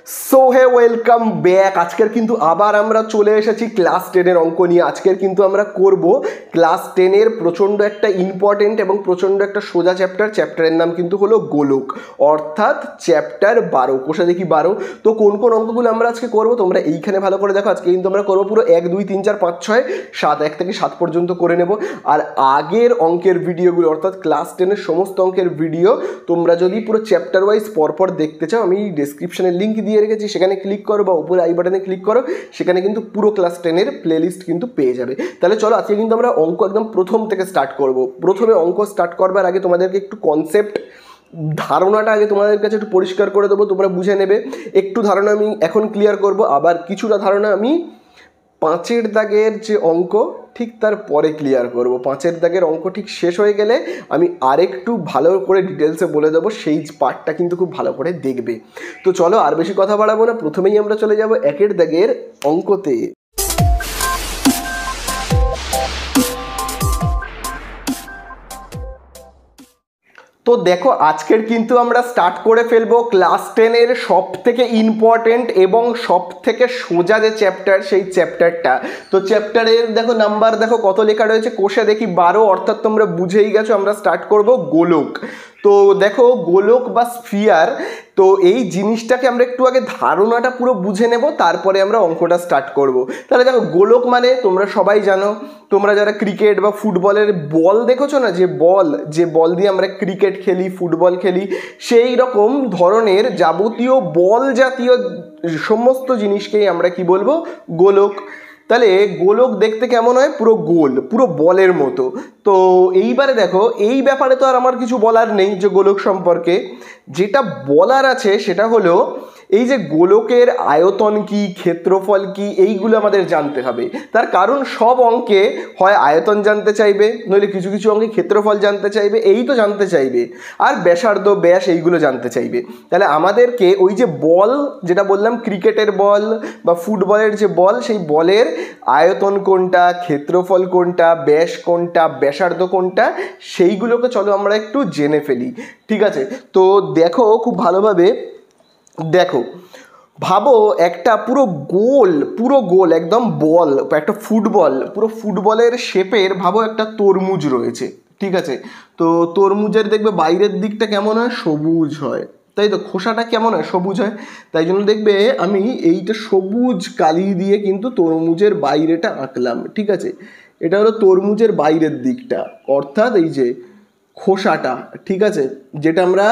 So hey welcome back. আজকের কিন্তু আবার আমরা চলে এসেছি ক্লাস 10-এর অঙ্ক নিয়ে। আজকের কিন্তু আমরা করব ক্লাস 10-এর প্রচণ্ড একটা ইম্পর্টেন্ট এবং প্রচণ্ড একটা সোজা চ্যাপ্টারের নাম কিন্তু হলো গোলক, অর্থাৎ চ্যাপ্টার 12। কোষা দেখি 12। তো কোন কোন অঙ্কগুলো আমরা আজকে করবো তোমরা এইখানে ভালো করে দেখো। আজকে কিন্তু আমরা করবো পুরো 1 2 3 4 5 6 7, 1 থেকে 7 পর্যন্ত করে নেব। আর আগের অঙ্কের ভিডিওগুলো অর্থাৎ ক্লাস 10-এর সমস্ত অঙ্কের ভিডিও তোমরা যদি পুরো চ্যাপ্টার ওয়াইজ পরপর দেখতে চাও, আমি ডেসক্রিপশনের লিঙ্ক দিয়ে রেখেছি, সেখানে ক্লিক করো বা উপরে আই বাটনে ক্লিক করো, সেখানে কিন্তু পুরো ক্লাস 10-এর প্লেলিস্ট কিন্তু পেয়ে যাবে। তাহলে চলো আজকে কিন্তু আমরা অঙ্ক একদম প্রথম থেকে স্টার্ট করব। প্রথমে অঙ্ক স্টার্ট করবার আগে তোমাদেরকে একটু কনসেপ্ট ধারণাটা আগে তোমাদের কাছে একটু পরিষ্কার করে দেবো, তোমরা বুঝে নেবে। একটু ধারণা আমি এখন ক্লিয়ার করব, আবার কিছুটা ধারণা আমি 5-এর দাগের যে অঙ্ক ঠিক তার পরে ক্লিয়ার করব। 5-এর দাগের অঙ্ক ঠিক শেষ হয়ে গেলে আমি আরেকটু ভালো করে ডিটেলসে বলে দেবো, সেই পার্টটা কিন্তু খুব ভালো করে দেখবে। তো চলো আর বেশি কথা বাড়াবো না, প্রথমেই আমরা চলে যাব 1-এর দাগের অঙ্কতে। তো দেখো আজকের কিন্তু আমরা স্টার্ট করে ফেলবো ক্লাস 10-এর সব থেকে ইম্পর্টেন্ট এবং সব থেকে সোজা যে চ্যাপ্টার, সেই চ্যাপ্টারটা। তো চ্যাপ্টারের দেখো নাম্বার দেখো কত লেখা রয়েছে, কোষে দেখি 12, অর্থাৎ তোমরা বুঝেই গেছো আমরা স্টার্ট করব গোলক। তো দেখো গোলক বা স্ফিয়ার, তো এই জিনিসটাকে আমরা একটু আগে ধারণাটা পুরো বুঝে নেব, তারপরে আমরা অঙ্কটা স্টার্ট করব। তাহলে দেখো গোলক মানে তোমরা সবাই জানো, তোমরা যারা ক্রিকেট বা ফুটবলের বল দেখেছো না, যে বল দিয়ে আমরা ক্রিকেট খেলি, ফুটবল খেলি, সেই রকম ধরনের যাবতীয় বল জাতীয় সমস্ত জিনিসকেই আমরা কি বলবো, গোলক। তাহলে গোলক দেখতে কেমন হয়, পুরো গোল, পুরো বলের মতো। তো এইবারে দেখো এই ব্যাপারে তো আর আমার কিছু বলার নেই যে গোলক সম্পর্কে। যেটা বলার আছে সেটা হলো এই যে গোলকের আয়তন কি, ক্ষেত্রফল কি, এইগুলো আমাদের জানতে হবে। তার কারণ সব অঙ্কে হয় আয়তন জানতে চাইবে, নইলে কিছু কিছু অঙ্কে ক্ষেত্রফল জানতে চাইবে, এই তো জানতে চাইবে, আর ব্যাসার্ধ ব্যাস এইগুলো জানতে চাইবে। তাহলে আমাদেরকে ওই যে বল, যেটা বললাম ক্রিকেটের বল বা ফুটবলের যে বল, সেই বলের আয়তন কোনটা, ক্ষেত্রফল কোনটা, ব্যাস কোনটা, ব্যাসার্ধ কোনটা, সেইগুলোকে চলো আমরা একটু জেনে ফেলি। ঠিক আছে, তো দেখো খুব ভালোভাবে দেখো, ভাবো একটা পুরো গোল একদম বল, একটা ফুটবল, পুরো ফুটবলের শেপের ভাবো একটা তরমুজ রয়েছে। ঠিক আছে, তো তরমুজের দেখবে বাইরের দিকটা কেমন হয়, সবুজ হয়, তাই তো, খোসাটা কেমন হয়, সবুজ হয়। তাই জন্য দেখবে আমি এইটা সবুজ কালি দিয়ে কিন্তু তরমুজের বাইরেটা আঁকলাম। ঠিক আছে, এটা হলো তরমুজের বাইরের দিকটা, অর্থাৎ এই যে খোসাটা। ঠিক আছে, যেটা আমরা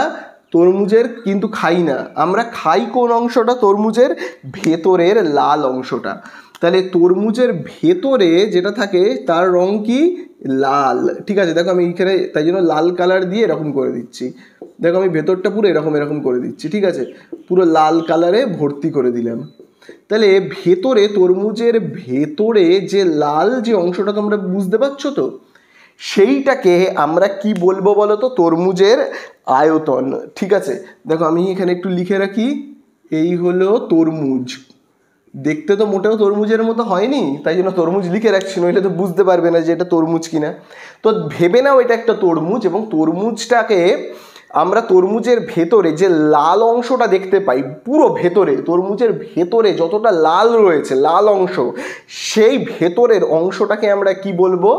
তরমুজের কিন্তু খাই না, আমরা খাই কোন অংশটা, তরমুজের ভেতরের লাল অংশটা। তাহলে তরমুজের ভেতরে যেটা থাকে তার রং কি, লাল। ঠিক আছে, দেখো আমি এইখানে তাই জন্য লাল কালার দিয়ে এরকম করে দিচ্ছি। দেখো আমি ভেতরটা পুরো এরকম করে দিচ্ছি। ঠিক আছে, পুরো লাল কালারে ভর্তি করে দিলাম। তাহলে ভেতরে, তরমুজের ভেতরে যে লাল যে অংশটা তোমরা বুঝতে পারছো তো, সেইটাকে আমরা কি বলবো বলো তো, তরমুজের আয়তন। ঠিক আছে, দেখো আমি এখানে একটু লিখে রাখি, এই হলো তরমুজ। দেখতে তো মোটেও তরমুজের মতো হয়নি, তাই জন্য তরমুজ লিখে রাখছি, নইলে তো বুঝতে পারবে না যে এটা তরমুজ কিনা। তো ভেবে নাও এটা একটা তরমুজ, এবং তরমুজটাকে আমরা তরমুজের ভেতরে যে লাল অংশটা দেখতে পাই, পুরো ভেতরে তরমুজের ভেতরে যতটা লাল রয়েছে, লাল অংশ, সেই ভেতরের অংশটাকে আমরা কি বলবো,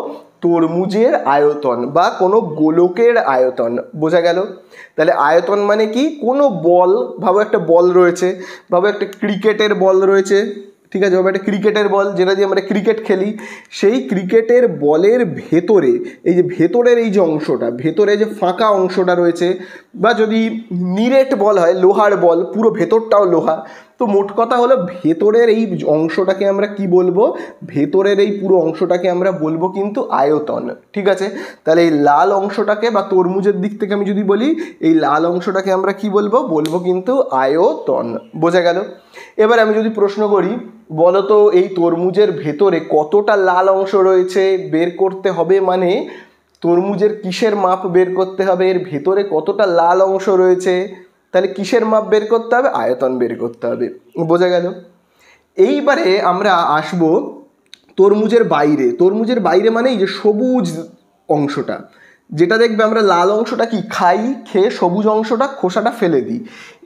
তরমুজের আয়তন বা কোনো গোলকের আয়তন। বোঝা গেল? তাহলে আয়তন মানে কি, কোনো বল, ভাবো একটা বল রয়েছে, ভাবো একটা ক্রিকেটের বল রয়েছে। ঠিক আছে, ভাবো একটা ক্রিকেটের বল যেটা দিয়ে আমরা ক্রিকেট খেলি, সেই ক্রিকেটের বলের ভেতরে এই যে ভেতরের এই যে অংশটা, ভেতরে যে ফাঁকা অংশটা রয়েছে, বা যদি নিরেট বল হয়, লোহার বল, পুরো ভেতরটাও লোহা। তো মোট কথা হলো ভেতরের এই অংশটাকে আমরা কি বলবো, ভেতরের এই পুরো অংশটাকে আমরা বলবো কিন্তু আয়তন। ঠিক আছে, তাহলে এই লাল অংশটাকে বা তরমুজের দিক থেকে আমি যদি বলি, এই লাল অংশটাকে আমরা কি বলবো, বলবো কিন্তু আয়তন। বোঝা গেল? এবার আমি যদি প্রশ্ন করি, বলো তো এই তরমুজের ভেতরে কতটা লাল অংশ রয়েছে বের করতে হবে, মানে তরমুজের কিসের মাপ বের করতে হবে, এর ভেতরে কতটা লাল অংশ রয়েছে, তাহলে কিসের মাপ বের করতে হবে, আয়তন বের করতে হবে। বোঝা গেল? এইবারে আমরা আসবো তরমুজের বাইরে। তরমুজের বাইরে মানে এই যে সবুজ অংশটা, যেটা দেখবে আমরা লাল অংশটা কি খাই, খেয়ে সবুজ অংশটা খোসাটা ফেলে দিই।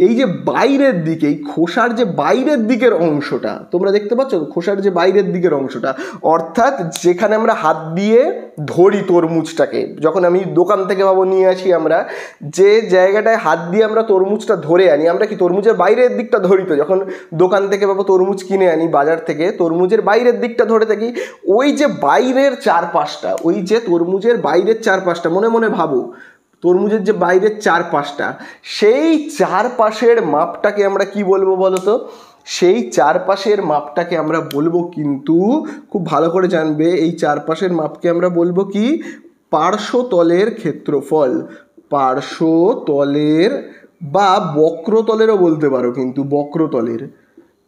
এই যে বাইরের দিকে, এই খোসার যে বাইরের দিকের অংশটা তোমরা দেখতে পাচ্ছ, খোসার যে বাইরের দিকের অংশটা, অর্থাৎ যেখানে আমরা হাত দিয়ে ধরি তরমুজটাকে, যখন আমি দোকান থেকে ভাবো নিয়ে আসি, আমরা যে জায়গাটায় হাত দিয়ে আমরা তরমুজটা ধরে আনি, আমরা কি তরমুজের বাইরের দিকটা ধরি। তো যখন দোকান থেকে ভাবো তরমুজ কিনে আনি বাজার থেকে, তরমুজের বাইরের দিকটা ধরে থাকি। ওই যে বাইরের চারপাশটা, ওই যে তরমুজের বাইরের চারপাশটা, মনে মনে ভাবো তরমুজের যে বাইরের চারপাশটা, সেই চারপাশের মাপটাকে আমরা কি বলবো বলো তো? সেই চারপাশের মাপটাকে আমরা বলবো, কিন্তু খুব ভালো করে জানবে, এই চারপাশের মাপকে আমরা বলবো কি? পার্শ্বতলের ক্ষেত্রফল। পার্শ্বতলের বা বক্রতলেরও বলতে পারো, কিন্তু বক্রতলের,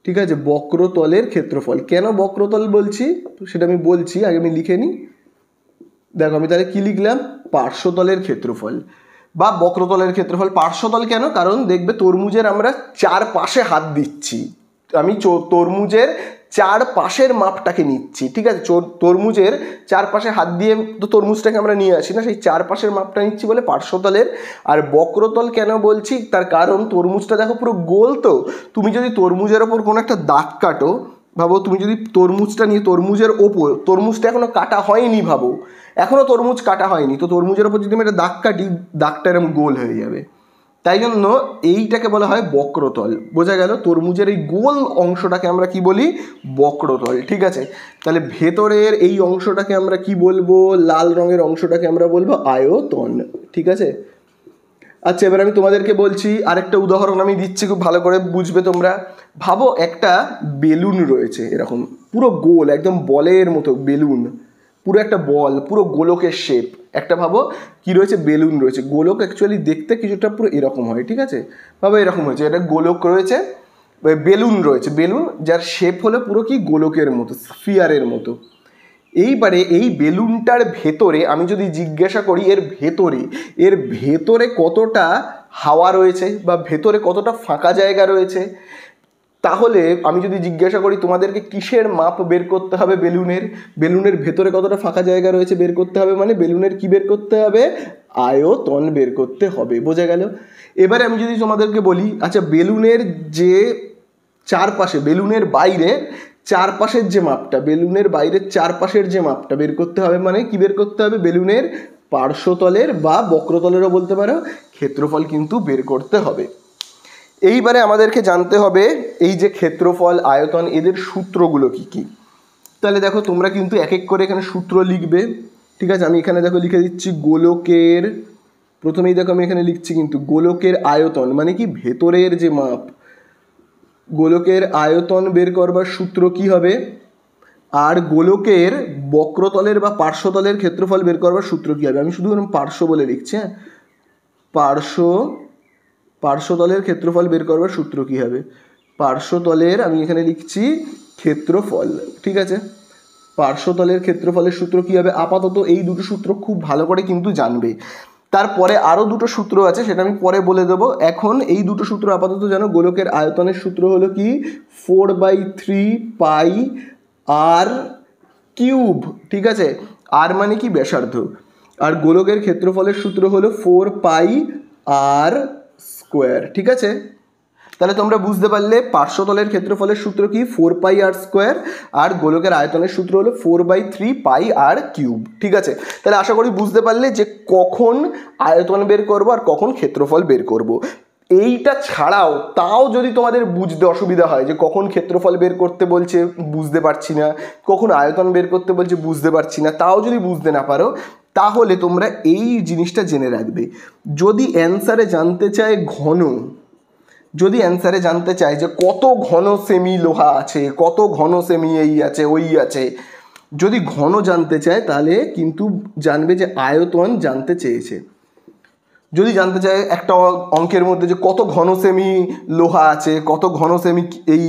ঠিক আছে, বক্রতলের ক্ষেত্রফল। কেন বক্রতল বলছি সেটা আমি বলছি, আগে আমি লিখে নিই। দেখো আমি তাহলে কি লিখলাম? পার্শ্বতলের ক্ষেত্রফল বা বক্রতলের ক্ষেত্রফল। পার্শ্বতল কেন? কারণ দেখবে তরমুজের আমরা চারপাশে হাত দিচ্ছি, আমি তরমুজের চারপাশের মাপটাকে নিচ্ছি, ঠিক আছে। তরমুজের চারপাশে হাত দিয়ে তো তরমুজটাকে আমরা নিয়ে আসি না, সেই চারপাশের মাপটা নিচ্ছি বলে পার্শ্বতলের। আর বক্রতল কেন বলছি? তার কারণ তরমুজটা দেখো পুরো গোল, তো তুমি যদি তরমুজের ওপর কোনো একটা দাগ কাটো, ভাবো তুমি যদি তরমুজটা নিয়ে তরমুজের ওপর, তরমুজটা এখনো কাটা হয়নি, ভাবো এখনো তরমুজ কাটা হয়নি, তো তরমুজের ওপর যদি আমি একটা দাগ কাটি, দাগটা এরকম গোল হয়ে যাবে। তাই জন্য এইটাকে বলা হয় বক্রতল। বোঝা গেল? তরমুজের এই গোল অংশটাকে আমরা কি বলি? বক্রতল, ঠিক আছে। তাহলে ভেতরের এই অংশটাকে আমরা কি বলবো? লাল রঙের অংশটাকে আমরা বলবো আয়তন, ঠিক আছে। আচ্ছা, এবার আমি তোমাদেরকে বলছি, আরেকটা উদাহরণ আমি দিচ্ছি, খুব ভালো করে বুঝবে তোমরা। ভাবো একটা বেলুন রয়েছে, এরকম পুরো গোল, একদম বলের মতো বেলুন, পুরো একটা বল, পুরো গোলকের শেপ একটা। ভাবো কি রয়েছে? বেলুন রয়েছে। গোলক অ্যাকচুয়ালি দেখতে কিছুটা পুরো এরকম হয়, ঠিক আছে। ভাবো এরকম হয়েছে, এটা গোলক রয়েছে, বেলুন রয়েছে, বেলুন যার শেপ হলো পুরো কি গোলকের মতো, স্ফিয়ারের মতো। এইবারে এই বেলুনটার ভেতরে আমি যদি জিজ্ঞাসা করি এর ভেতরে কতটা হাওয়া রয়েছে বা ভেতরে কতটা ফাঁকা জায়গা রয়েছে, তাহলে আমি যদি জিজ্ঞাসা করি তোমাদেরকে কিসের মাপ বের করতে হবে? বেলুনের ভেতরে কতটা ফাঁকা জায়গা রয়েছে বের করতে হবে, মানে বেলুনের কি বের করতে হবে? আয়তন বের করতে হবে। বোঝা গেল? এবারে আমি যদি তোমাদেরকে বলি, আচ্ছা বেলুনের যে চারপাশে, বেলুনের বাইরের চারপাশের যে মাপটা, বেলুনের বাইরের চারপাশের যে মাপটা বের করতে হবে, মানে কি বের করতে হবে? বেলুনের পার্শ্বতলের বা বক্রতলেরও বলতে পারো ক্ষেত্রফল কিন্তু বের করতে হবে। এইবারে আমাদেরকে জানতে হবে এই যে ক্ষেত্রফল, আয়তন, এদের সূত্রগুলো কি কি। তাহলে দেখো তোমরা কিন্তু এক এক করে এখানে সূত্র লিখবে, ঠিক আছে। আমি এখানে দেখো লিখে দিচ্ছি গোলকের, প্রথমেই দেখো আমি এখানে লিখছি কিন্তু গোলকের আয়তন, মানে কি? ভেতরের যে মাপ। গোলকের আয়তন বের করবার সূত্র কি হবে? আর গোলকের বক্রতলের বা পার্শ্বতলের ক্ষেত্রফল বের করবার সূত্র কি হবে? আমি শুধু পার্শ্ব বলে লিখছি, হ্যাঁ। পার্শ্বতলের ক্ষেত্রফল বের করবার সূত্র কি হবে? পার্শ্বতলের আমি এখানে লিখছি ক্ষেত্রফল, ঠিক আছে। পার্শ্বতলের ক্ষেত্রফলের সূত্র কি হবে? আপাতত এই দুটো সূত্র খুব ভালো করে কিন্তু জানবে। তারপরে আরও দুটো সূত্র আছে, সেটা আমি পরে বলে দেবো। এখন এই দুটো সূত্র আপাতত জানো। গোলকের আয়তনের সূত্র হলো কি? 4/3 পাই আর কিউব, ঠিক আছে। আর মানে কি? ব্যাসার্ধ। আর গোলকের ক্ষেত্রফলের সূত্র হলো 4 পাই আর স্কোয়ার, ঠিক আছে। তাহলে তোমরা বুঝতে পারলে পার্শ্বতলের ক্ষেত্রফলের সূত্র কি? 4 পাই আর স্কোয়ার। আর গোলকের আয়তনের সূত্র হলো 4/3 পাই আর কিউব, ঠিক আছে। তাহলে আশা করি বুঝতে পারলে যে কখন আয়তন বের করবো আর কখন ক্ষেত্রফল বের করব। এইটা ছাড়াও তাও যদি তোমাদের বুঝতে অসুবিধা হয় যে কখন ক্ষেত্রফল বের করতে বলছে বুঝতে পারছি না, কখন আয়তন বের করতে বলছে বুঝতে পারছি না, তাও যদি বুঝতে না পারো, তাহলে তোমরা এই জিনিসটা জেনে রাখবে। যদি অ্যান্সারে জানতে চায় ঘন, যদি অ্যান্সারে জানতে চায় যে কত ঘন সেমি লোহা আছে, কত ঘন সেমি এই আছে ওই আছে, যদি ঘন জানতে চায় তাহলে কিন্তু জানবে যে আয়তন জানতে চেয়েছে। যদি জানতে চায় একটা অঙ্কের মধ্যে যে কত ঘন সেমি লোহা আছে, কত ঘন সেমি এই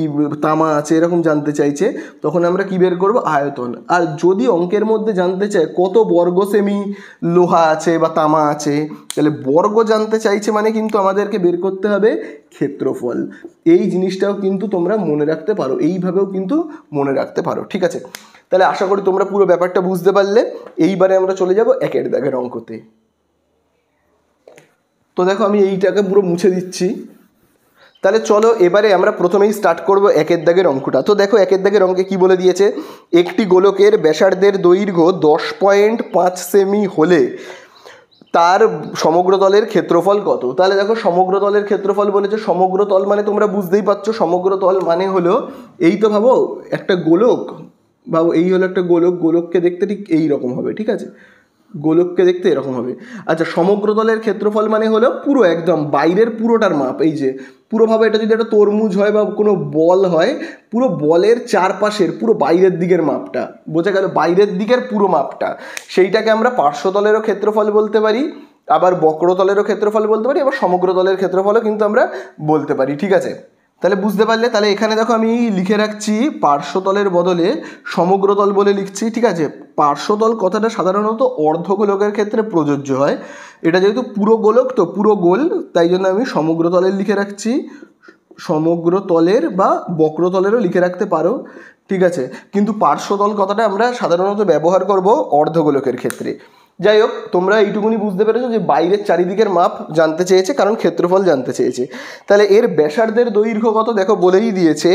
তামা আছে, এরকম জানতে চাইছে, তখন আমরা কি বের করব? আয়তন। আর যদি অঙ্কের মধ্যে জানতে চায় কত বর্গ সেমি লোহা আছে বা তামা আছে, তাহলে বর্গ জানতে চাইছে, মানে কিন্তু আমাদেরকে বের করতে হবে ক্ষেত্রফল। এই জিনিসটাও কিন্তু তোমরা মনে রাখতে পারো, এইভাবেও কিন্তু মনে রাখতে পারো, ঠিক আছে। তাহলে আশা করি তোমরা পুরো ব্যাপারটা বুঝতে পারলে। এইবারে আমরা চলে যাব একের দাগের অঙ্কতে। তো দেখো আমি এইটাকে পুরো মুছে দিচ্ছি। তাহলে চলো এবারে আমরা প্রথমেই স্টার্ট করব একের দাগের অঙ্কটা। তো দেখো একের দাগের অঙ্কে কি বলে দিয়েছে, একটি গোলকের ব্যাসার্ধের দৈর্ঘ্য 10.5 সেমি হলে তার সমগ্র তলের ক্ষেত্রফল কত। তাহলে দেখো সমগ্র তলের ক্ষেত্রফল বলেছে, সমগ্র তল মানে তোমরা বুঝতেই পারছো, সমগ্র তল মানে হলো এই তো ভাবো একটা গোলক, ভাবো এই হলো একটা গোলক, গোলককে দেখতে ঠিক এই রকম হবে, ঠিক আছে, গোলককে দেখতে এরকম হবে। আচ্ছা সমগ্র তলের ক্ষেত্রফল মানে হলো পুরো একদম বাইরের পুরোটার মাপ, এই যে পুরোভাবে এটা যদি একটা তরমুজ হয় বা কোনো বল হয়, পুরো বলের চারপাশের পুরো বাইরের দিকের মাপটা, বোঝা গেল, বাইরের দিকের পুরো মাপটা, সেইটাকে আমরা পার্শ্বতলেরও ক্ষেত্রফল বলতে পারি, আবার বক্রতলেরও ক্ষেত্রফল বলতে পারি, আবার সমগ্র তলের ক্ষেত্রফলও কিন্তু আমরা বলতে পারি, ঠিক আছে। তাহলে বুঝতে পারলে, তাহলে এখানে দেখো আমি লিখে রাখছি পার্শ্বতলের বদলে সমগ্রতল বলে লিখছি, ঠিক আছে। পার্শ্বতল কথাটা সাধারণত অর্ধগোলকের ক্ষেত্রে প্রযোজ্য হয়, এটা যেহেতু পুরো গোলক তো পুরো গোল, তাই জন্য আমি সমগ্রতলের লিখে রাখছি, সমগ্রতলের বা বক্রতলেরও লিখে রাখতে পারো, ঠিক আছে। কিন্তু পার্শ্বতল কথাটা আমরা সাধারণত ব্যবহার করব অর্ধগোলকের ক্ষেত্রে। যাই হোক তোমরা এইটুকুনি বুঝতে পেরেছো যে বাইরের চারিদিকের মাপ জানতে চেয়েছে, কারণ ক্ষেত্রফল জানতে চেয়েছে। তাহলে এর ব্যাসার্ধের দৈর্ঘ্য কত দেখো বলেই দিয়েছে,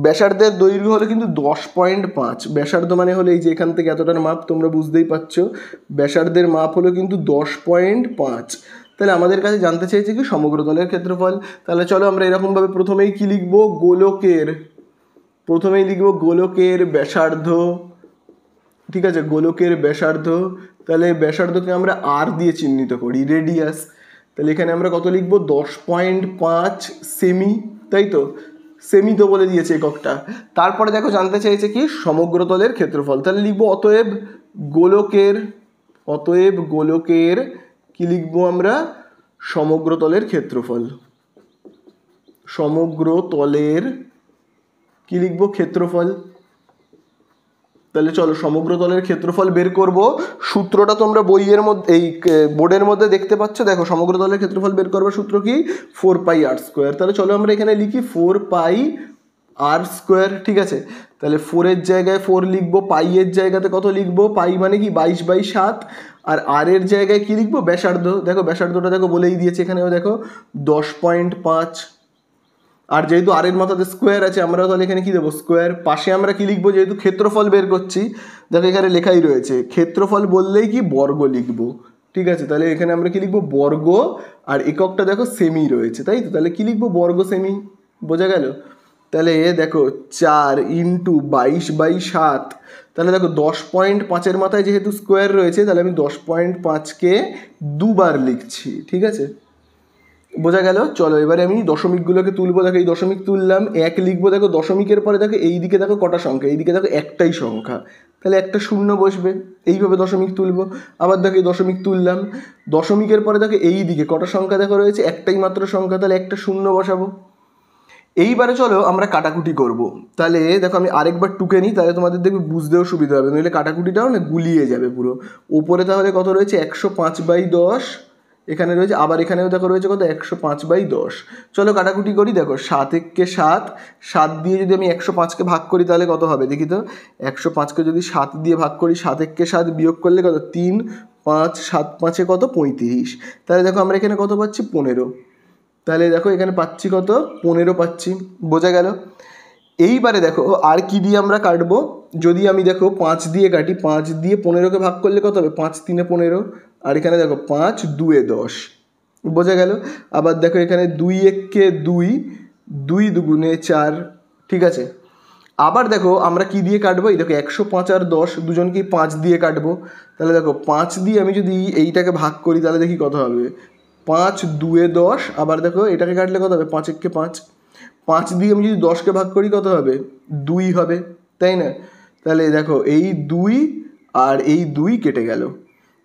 ব্যাসার্ধের দৈর্ঘ্য হলো কিন্তু 10.5, ব্যাসার্ধ মানে হলো এই যে এখান থেকে এতটার মাপ, তোমরা বুঝতেই পারছো ব্যাসার্ধের মাপ হলো কিন্তু 10.5। তাহলে আমাদের কাছে জানতে চেয়েছে কি সমগ্র তলের ক্ষেত্রফল। তাহলে চলো আমরা এরকমভাবে প্রথমেই কি লিখবো, গোলকের, প্রথমেই লিখবো গোলকের ব্যাসার্ধ, ঠিক আছে, গোলকের ব্যাসার্ধ। তাহলে ব্যাসার্ধকে আমরা আর দিয়ে চিহ্নিত করি, রেডিয়াস। তাহলে এখানে আমরা কত লিখবো, 10.5 সেমি, তাই তো, সেমি তো বলে দিয়েছে এককটা। তারপরে দেখো জানতে চাইছে কি সমগ্র তলের ক্ষেত্রফল, তাহলে লিখবো অতএব গোলকের, অতএব গোলকের কি লিখবো আমরা, সমগ্র তলের ক্ষেত্রফল, সমগ্র তলের কি লিখবো, ক্ষেত্রফল। তাহলে চলো সমগ্র তলের ক্ষেত্রফল বের করব। সূত্রটা তোমরা বইয়ের মধ্যে, এই বোর্ডের মধ্যে দেখতে পাচ্ছ, দেখো সমগ্র তলের ক্ষেত্রফল বের করবার সূত্র কি, 4πr²। তাহলে চলো আমরা এখানে লিখি 4πr², ঠিক আছে। তাহলে 4-এর জায়গায় 4 লিখবো, পাইয়ের জায়গাতে কত লিখবো, পাই মানে কি 22/7, আর আর এর জায়গায় কি লিখবো, ব্যাসার্ধ। দেখো ব্যাসার্ধটা দেখো বলেই দিয়েছে এখানেও, দেখো 10.5, আর যেহেতু আর এর মাথাতে স্কোয়ার আছে আমরা তাহলে এখানে কি দেবো, স্কোয়ার। পাশে আমরা কি লিখবো, যেহেতু ক্ষেত্রফল বের করছি, দেখো এখানে লেখাই রয়েছে ক্ষেত্রফল বললেই কি বর্গ লিখবো, ঠিক আছে। তাহলে এখানে আমরা কি লিখবো, বর্গ, আর এককটা দেখো সেমি রয়েছে, তাই তো, তাহলে কি লিখবো, বর্গ সেমি, বোঝা গেল। তাহলে দেখো 4 × 22/7, তাহলে দেখো 10.5-এর মাথায় যেহেতু স্কোয়ার রয়েছে, তাহলে আমি 10.5কে দুবার লিখছি, ঠিক আছে, বোঝা গেল। চলো এবারে আমি দশমিকগুলোকে তুলবো, দেখো এই দশমিক তুললাম, 1 লিখবো, দেখো দশমিকের পরে দেখো এই দিকে দেখো কটা সংখ্যা, এইদিকে দেখো একটাই সংখ্যা, তাহলে একটা শূন্য বসবে, এইভাবে দশমিক তুলবো। আবার দেখো এই দশমিক তুললাম, দশমিকের পরে দেখো এই দিকে কটা সংখ্যা দেখো রয়েছে, একটাই মাত্র সংখ্যা, তাহলে একটা শূন্য বসাবো। এইবারে চলো আমরা কাটাকুটি করব। তাহলে দেখো আমি আরেকবার টুকে নিই, তাহলে তোমাদের দেখবে বুঝতেও সুবিধা হবে, নইলে কাটাকুটিটাও না গুলিয়ে যাবে পুরো। ওপরে তাহলে কত রয়েছে, 105/10, এখানে রয়েছে, আবার এখানেও দেখো রয়েছে কত, 105/10। চলো কাটাকুটি করি, দেখো 7 × 7, 7 দিয়ে যদি আমি 105কে ভাগ করি তাহলে কত হবে দেখি তো, 105কে যদি 7 দিয়ে ভাগ করি, 7 × 7 বিয়োগ করলে কত, 3, 5, 7, 5-এ কত, 35। তাহলে দেখো আমরা এখানে কত পাচ্ছি, 15। তাহলে দেখো এখানে পাচ্ছি কত, 15 পাচ্ছি, বোঝা গেল। এইবারে দেখো আর কি দিয়ে আমরা কাটবো, যদি আমি দেখো 5 দিয়ে কাটি, 5 দিয়ে 15কে ভাগ করলে কত হবে, 5 × 3 = 15, আর এখানে দেখো 5 × 2 = 10, বোঝা গেল। আবার দেখো এখানে 2 × 1 = 2, 2 × 2 = 4, ঠিক আছে। আবার দেখো আমরা কি দিয়ে কাটবো, এই দেখো 105 আর 10 দুজনকেই 5 দিয়ে কাটবো। তাহলে দেখো 5 দিয়ে আমি যদি এইটাকে ভাগ করি তাহলে দেখি কত হবে, 5 × 2 = 10, আবার দেখো এটাকে কাটলে কত হবে, 5 × 1 = 5, 5 দিয়ে আমি যদি 10কে ভাগ করি কত হবে, 2 হবে, তাই না। তাহলে দেখো এই 2 আর এই 2 কেটে গেল।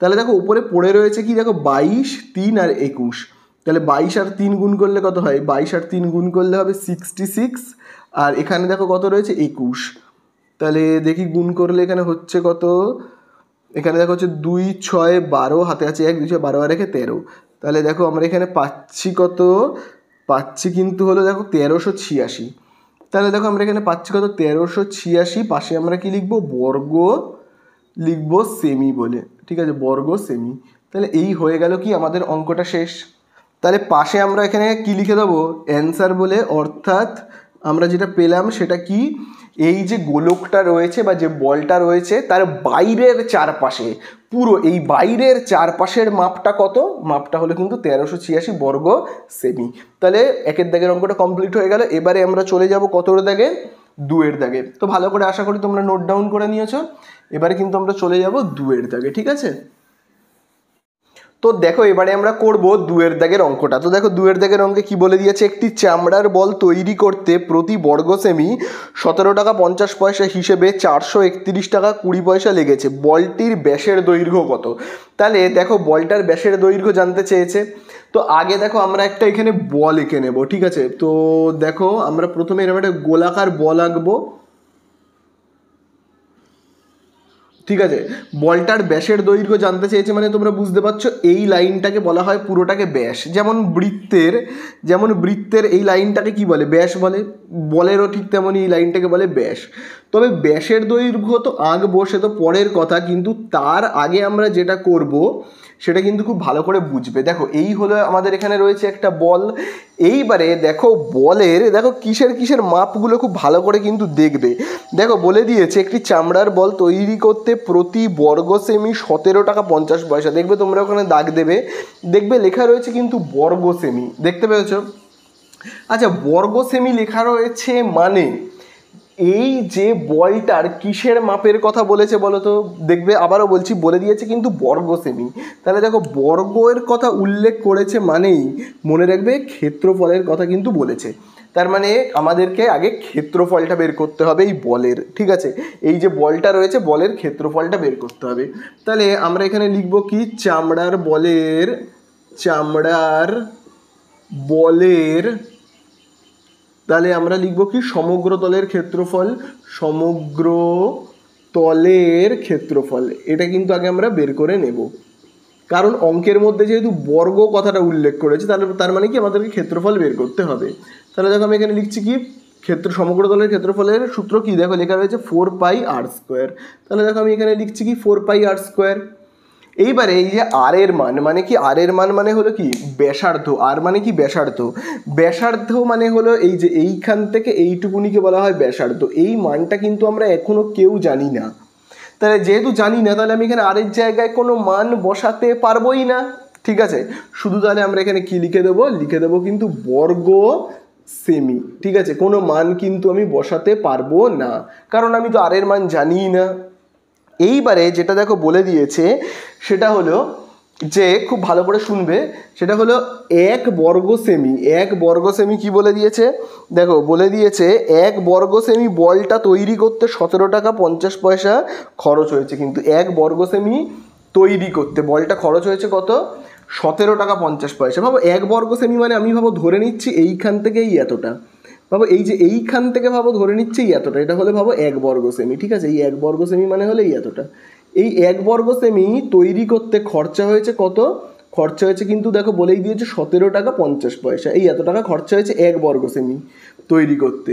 তাহলে দেখো উপরে পড়ে রয়েছে কি, দেখো 22, 3 আর 21, তাহলে 22 আর 3 গুণ করলে কত হয়, 22 আর 3 গুণ করলে হবে 66, আর এখানে দেখো কত রয়েছে, 21। তাহলে দেখি গুণ করলে এখানে হচ্ছে কত, এখানে দেখো হচ্ছে 2, 6, 12, হাতে আছে 1, 2, 6, 12 আর 1 = 13। তাহলে দেখো আমরা এখানে পাচ্ছি কত, পাচ্ছি কিন্তু হলো দেখো 1386। তাহলে দেখো আমরা এখানে পাচ্ছি কত, 1386, পাশে আমরা কি লিখবো, বর্গ লিখবো সেমি বলে, ঠিক আছে, বর্গ সেমি। তাহলে এই হয়ে গেল কি আমাদের অঙ্কটা শেষ। তাহলে পাশে আমরা এখানে কি লিখে দেবো, অ্যান্সার বলে। অর্থাৎ আমরা যেটা পেলাম সেটা কি, এই যে গোলকটা রয়েছে বা যে বলটা রয়েছে তার বাইরের চারপাশে, পুরো এই বাইরের চারপাশের মাপটা কত, মাপটা হলো কিন্তু 1386 বর্গ সেমি। তাহলে একের দাগের অঙ্কটা কমপ্লিট হয়ে গেল। এবারে আমরা চলে যাব কতর দাগে, 2-এর দাগে। তো ভালো করে আশা করি তোমরা নোট ডাউন করে নিয়েছো। এবারে কিন্তু আমরা চলে যাব 2-এর দাগে, ঠিক আছে। তো দেখো এবারে আমরা করব 2-এর দাগের অঙ্কটা। তো দেখো 2-এর দাগের অঙ্কে কি বলে দিয়েছে, একটি চামড়ার বল তৈরি করতে প্রতি বর্গ সেমি 17 টাকা 50 পয়সা হিসেবে 431 টাকা 20 পয়সা লেগেছে। বলটির ব্যাসের দৈর্ঘ্য কত? তাহলে দেখো বলটার ব্যাসের দৈর্ঘ্য জানতে চেয়েছে। তো আগে দেখো আমরা একটা এখানে বল এঁকে নেব, ঠিক আছে। তো দেখো আমরা প্রথমে এরকম একটা গোলাকার বল আঁকবো, ঠিক আছে। বলটার ব্যাসের দৈর্ঘ্য জানতে চেয়েছে মানে তোমরা বুঝতে পারছো এই লাইনটাকে বলা হয় পুরোটাকে ব্যাস। যেমন বৃত্তের এই লাইনটাকে কি বলে, ব্যাস বলে। বলেরও ঠিক তেমনই এই লাইনটাকে বলে ব্যাস। তবে ব্যাসের দৈর্ঘ্য তো আঁকবো, সে তো পরের কথা, কিন্তু তার আগে আমরা যেটা করব সেটা কিন্তু খুব ভালো করে বুঝবে। দেখো এই হলো আমাদের এখানে রয়েছে একটা বল। এইবারে দেখো বলের দেখো কিসের মাপগুলো খুব ভালো করে কিন্তু দেখবে। দেখো বলে দিয়েছে একটি চামড়ার বল তৈরি করতে প্রতি বর্গ সেমি 17 টাকা 50 পয়সা। দেখবে তোমরা ওখানে দাগ দেবে, দেখবে লেখা রয়েছে কিন্তু বর্গ সেমি, দেখতে পেয়েছো? আচ্ছা বর্গ সেমি লেখা রয়েছে মানে এই যে বলটার কিসের মাপের কথা বলেছে বলো তো? দেখবে আবারও বলছি, বলে দিয়েছে কিন্তু বর্গ সেমি। তাহলে দেখো বর্গের কথা উল্লেখ করেছে মানেই মনে রাখবে ক্ষেত্রফলের কথা কিন্তু বলেছে। তার মানে আমাদেরকে আগে ক্ষেত্রফলটা বের করতে হবে এই বলের, ঠিক আছে। এই যে বলটা রয়েছে বলের ক্ষেত্রফলটা বের করতে হবে। তাহলে আমরা এখানে লিখব কি, চামড়ার বলের তাহলে আমরা লিখব কি, সমগ্র তলের ক্ষেত্রফল। এটা কিন্তু আগে আমরা বের করে নেব, কারণ অঙ্কের মধ্যে যেহেতু বর্গ কথাটা উল্লেখ করেছে তাহলে তার মানে কি আমাদেরকে ক্ষেত্রফল বের করতে হবে। তাহলে দেখো আমি এখানে লিখছি কি, সমগ্র তলের ক্ষেত্রফলের সূত্র কি, দেখো লেখা রয়েছে 4πr²। তাহলে দেখো আমি এখানে লিখছি কি 4πr²। এইবারে এই যে আর এর মান মানে কি, আর এর মান মানে হলো কি ব্যাসার্ধ। আর মানে কি ব্যাসার্ধ মানে হলো এই যে এইখান থেকে এইটুকুনিকে বলা হয় ব্যাসার্ধ। এই মানটা কিন্তু আমরা এখনো কেউ জানি না। তাহলে যেহেতু জানি না তাহলে আমি এখানে আরের জায়গায় কোনো মান বসাতে পারবোই না, ঠিক আছে। শুধু তাহলে আমরা এখানে কি লিখে দেবো কিন্তু বর্গ সেমি, ঠিক আছে। কোনো মান কিন্তু আমি বসাতে পারবো না, কারণ আমি তো আর এর মান জানিই না। এইবারে যেটা দেখো বলে দিয়েছে সেটা হলো যে, খুব ভালো করে শুনবে, সেটা হলো 1 বর্গ সেমি কি বলে দিয়েছে, দেখো বলে দিয়েছে 1 বর্গ সেমি বলটা তৈরি করতে 17 টাকা 50 পয়সা খরচ হয়েছে। কিন্তু 1 বর্গ সেমি তৈরি করতে বলটা খরচ হয়েছে কত, 17 টাকা 50 পয়সা। ভাবো 1 বর্গ সেমি মানে আমি ধরে নিচ্ছি এইখান থেকে এই এতটা, এই যে এইখান থেকে ধরে নিচ্ছি এই এতটা, এটা হলে 1 বর্গ সেমি, ঠিক আছে। এই 1 বর্গ সেমি মানে হলে এই এতটা। এই 1 বর্গ সেমি তৈরি করতে খরচা হয়েছে কত, খরচা হয়েছে কিন্তু দেখো বলেই দিয়েছে 17 টাকা 50 পয়সা। এই এত টাকা খরচা হয়েছে 1 বর্গ সেমি তৈরি করতে।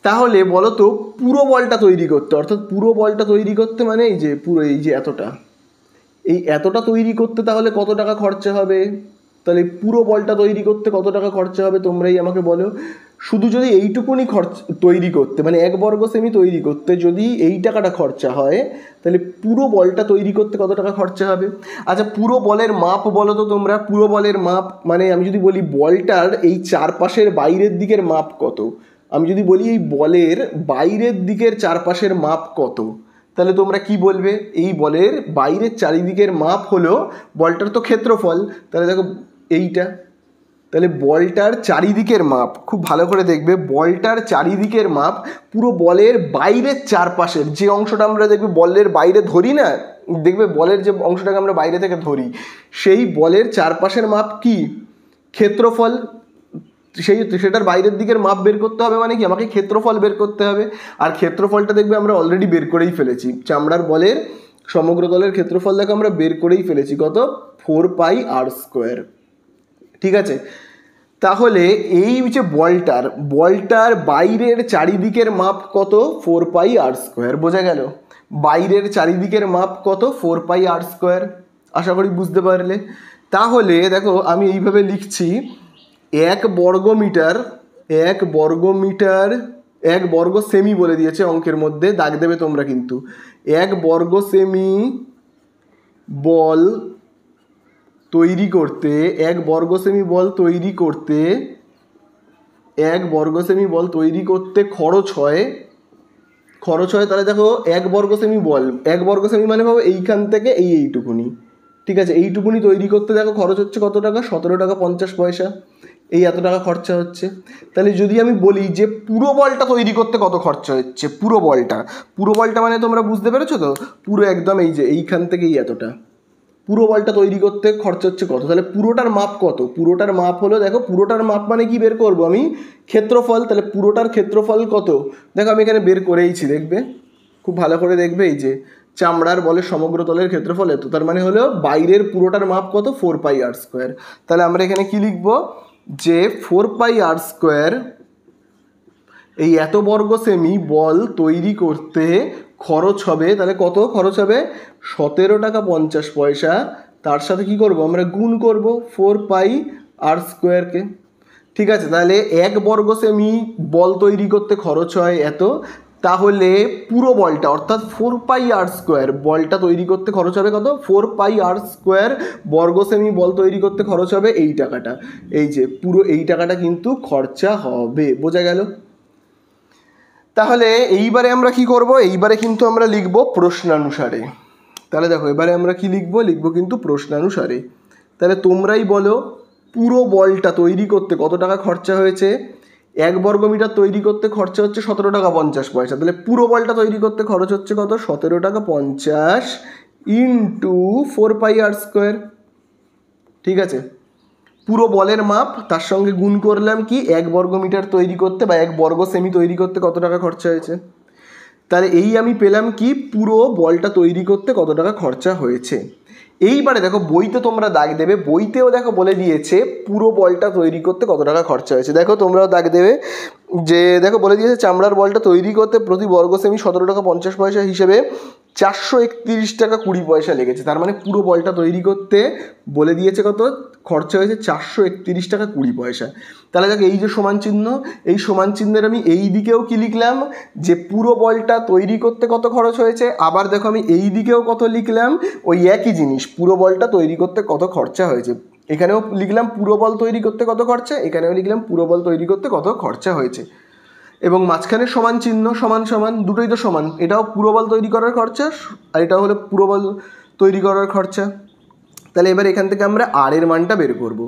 তাহলে বলো তো পুরো বলটা তৈরি করতে, অর্থাৎ পুরো বলটা তৈরি করতে মানে এই যে এতটা তৈরি করতে তাহলে কত টাকা খরচা হবে? তাহলে পুরো বলটা তৈরি করতে কত টাকা খরচা হবে তোমরাই আমাকে বলো। শুধু যদি এইটুকুনি তৈরি করতে মানে 1 বর্গ সেমি তৈরি করতে যদি এই টাকাটা খরচা হয়, তাহলে পুরো বলটা তৈরি করতে কত টাকা খরচা হবে? আচ্ছা পুরো বলের মাপ বলো তো তোমরা। পুরো বলের মাপ মানে আমি যদি বলি বলটার এই চারপাশের বাইরের দিকের মাপ কত, আমি যদি বলি এই বলের বাইরের দিকের চারপাশের মাপ কত, তাহলে তোমরা কি বলবে? এই বলের বাইরের চারিদিকের মাপ হলো বলটার তো ক্ষেত্রফল। তাহলে দেখো এইটা, তাহলে বলটার চারিদিকের মাপ খুব ভালো করে দেখবে, বলটার চারিদিকের মাপ পুরো বলের বাইরের চারপাশের যে অংশটা আমরা দেখবে বলের বাইরে ধরি না, দেখবে বলের যে অংশটাকে আমরা বাইরে থেকে ধরি সেই বলের চারপাশের মাপ কি, ক্ষেত্রফল। সেটার বাইরের দিকের মাপ বের করতে হবে মানে কি আমাকে ক্ষেত্রফল বের করতে হবে। আর ক্ষেত্রফলটা দেখবে আমরা অলরেডি বের করেই ফেলেছি, চামড়ার বলের সমগ্র তলের ক্ষেত্রফল দেখো আমরা বের করেই ফেলেছি কত, 4πr², ঠিক আছে। তাহলে এই যে বলটার বাইরের চারিদিকের মাপ কত, 4πr², বোঝা গেল? বাইরের চারিদিকের মাপ কত, 4πr²। আশা করি বুঝতে পারলে। তাহলে দেখো আমি এইভাবে লিখছি, 1 বর্গ সেমি বলে দিয়েছে অঙ্কের মধ্যে, দাগ দেবে তোমরা কিন্তু। 1 বর্গ সেমি বল তৈরি করতে 1 বর্গ সেমি বল তৈরি করতে 1 বর্গ সেমি বল তৈরি করতে খরচ হয়। তাহলে দেখো 1 বর্গ সেমি বল, 1 বর্গ সেমি মানে ভাবো এইখান থেকে এইটুকুনি, ঠিক আছে, এইটুকুনি তৈরি করতে দেখো খরচ হচ্ছে কত টাকা, 17 টাকা 50 পয়সা, এই এত টাকা খরচা হচ্ছে। তাহলে যদি আমি বলি যে পুরো বলটা তৈরি করতে কত খরচা হচ্ছে, পুরো বলটা মানে তোমরা বুঝতে পেরেছো তো, পুরো একদম এই যে এইখান থেকে এই এতটা, পুরো বলটা তৈরি করতে খরচা হচ্ছে কত, তাহলে পুরোটার মাপ কত, পুরোটার মাপ হলো, দেখো পুরোটার মাপ মানে কি বের করব আমি, ক্ষেত্রফল, তাহলে পুরোটার ক্ষেত্রফল কত, দেখো আমি এখানে বের করেইছি, দেখবে খুব ভালো করে দেখবে, এই যে চামড়ার বলের সমগ্র তলের ক্ষেত্রফল এত, তার মানে হলো বাইরের পুরোটার মাপ কত, 4πr²। তাহলে আমরা এখানে কি লিখব, যে 4πr², এই এত বর্গ সেমি বল তৈরি করতে খরচ হবে, তাহলে কত খরচ হবে, 17 টাকা 50 পয়সা, তার সাথে কি করব আমরা গুণ করব 4πr²কে, ঠিক আছে। তাহলে 1 বর্গ সেমি বল তৈরি করতে খরচ হয় এত, তাহলে পুরো বলটা অর্থাৎ 4πr² বলটা তৈরি করতে খরচ হবে কত, 4πr² বর্গ সেমি বল তৈরি করতে খরচ হবে এই টাকাটা, এই যে পুরো এই টাকাটা কিন্তু খরচা হবে, বোঝা গেল। তাহলে এইবারে আমরা কি করব, এইবারে কিন্তু আমরা লিখব প্রশ্নানুসারে। তাহলে দেখো এবারে আমরা কি লিখব কিন্তু প্রশ্নানুসারে। তাহলে তোমরাই বলো পুরো বলটা তৈরি করতে কত টাকা খরচা হয়েছে, 1 বর্গমিটার তৈরি করতে খরচা হচ্ছে 17 টাকা 50 পয়সা, তাহলে পুরো বলটা তৈরি করতে খরচ হচ্ছে কত, 17 টাকা 50 ইন্টু 4πr², ঠিক আছে, পুরো বলের মাপ, তার সঙ্গে গুণ করলাম কি 1 বর্গমিটার তৈরি করতে বা 1 বর্গ সেমি তৈরি করতে কত টাকা খরচা হয়েছে। তাহলে এই আমি পেলাম কি পুরো বলটা তৈরি করতে কত টাকা খরচা হয়েছে। এইবারে দেখো বইতে তোমরা দাগ দেবে, বইতেও দেখো বলে দিয়েছে পুরো বলটা তৈরি করতে কত টাকা খরচা হয়েছে, দেখো তোমরাও দাগ দেবে, যে দেখো বলে দিয়েছে চামড়ার বলটা তৈরি করতে প্রতি বর্গ সেমি 17 টাকা 50 পয়সা হিসেবে 431 টাকা 20 পয়সা লেগেছে, তার মানে পুরো বলটা তৈরি করতে বলে দিয়েছে কত খরচা হয়েছে, 431 টাকা 20 পয়সা। তাহলে দেখো এই যে সমান চিহ্ন, এই সমান চিহ্নের আমি এই দিকেও কি লিখলাম, যে পুরো বলটা তৈরি করতে কত খরচ হয়েছে, আবার দেখো আমি এই দিকেও কত লিখলাম, ওই একই জিনিস পুরো বলটা তৈরি করতে কত খরচা হয়েছে, এখানেও লিখলাম পুরো বল তৈরি করতে কত খরচা, এখানেও লিখলাম পুরো বল তৈরি করতে কত খরচা হয়েছে, এবং মাঝখানে সমান চিহ্ন সমান সমান দুটোই তো সমান, এটাও পুরো বল তৈরি করার খরচা আর এটাও হলো পুরো বল তৈরি করার খরচা। তাহলে এবার এখান থেকে আমরা আর এর মানটা বের করব।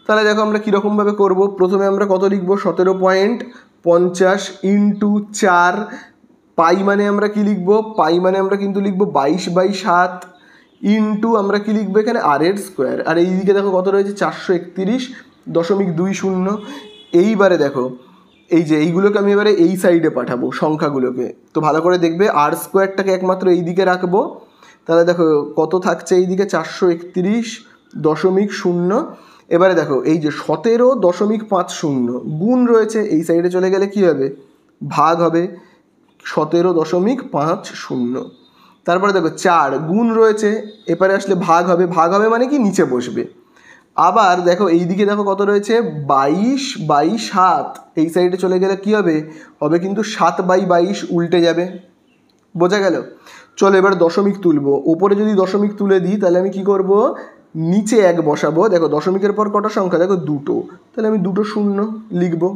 তাহলে দেখো আমরা কীরকমভাবে করব, প্রথমে আমরা কত লিখব, 17.50 ইন্টু 4, পাই মানে আমরা কি লিখব, পাই মানে আমরা কিন্তু লিখব 22/7 ইন্টু আমরা কি লিখবো এখানে r², আর এইদিকে দেখো কত রয়েছে 431.20। এইবারে দেখো এই যে এইগুলোকে আমি এবারে এই সাইডে পাঠাবো সংখ্যাগুলোকে, তো ভালো করে দেখবে r²টাকে একমাত্র এই দিকে রাখবো, তাহলে দেখো কত থাকছে এইদিকে 431.0। এবারে দেখো এই যে 17.50 গুণ রয়েছে, এই সাইডে চলে গেলে কি হবে, ভাগ হবে 17.50। তারপরে দেখো 4 গুণ রয়েছে, এপারে আসলে ভাগ হবে, ভাগ হবে মানে কি নিচে বসবে। আবার দেখো এই দিকে দেখো কত রয়েছে 22/7, এই সাইডে চলে গেলে কি হবে, হবে কিন্তু 7/22 উল্টে যাবে, বোঝা গেল। চলো এবার দশমিক তুলবো, ওপরে যদি দশমিক তুলে দিই তাহলে আমি কি করব, নিচে 1 বসাবো, দেখো দশমিকের পর কটা সংখ্যা, দেখো 2, তাহলে আমি 2 শূন্য লিখবো।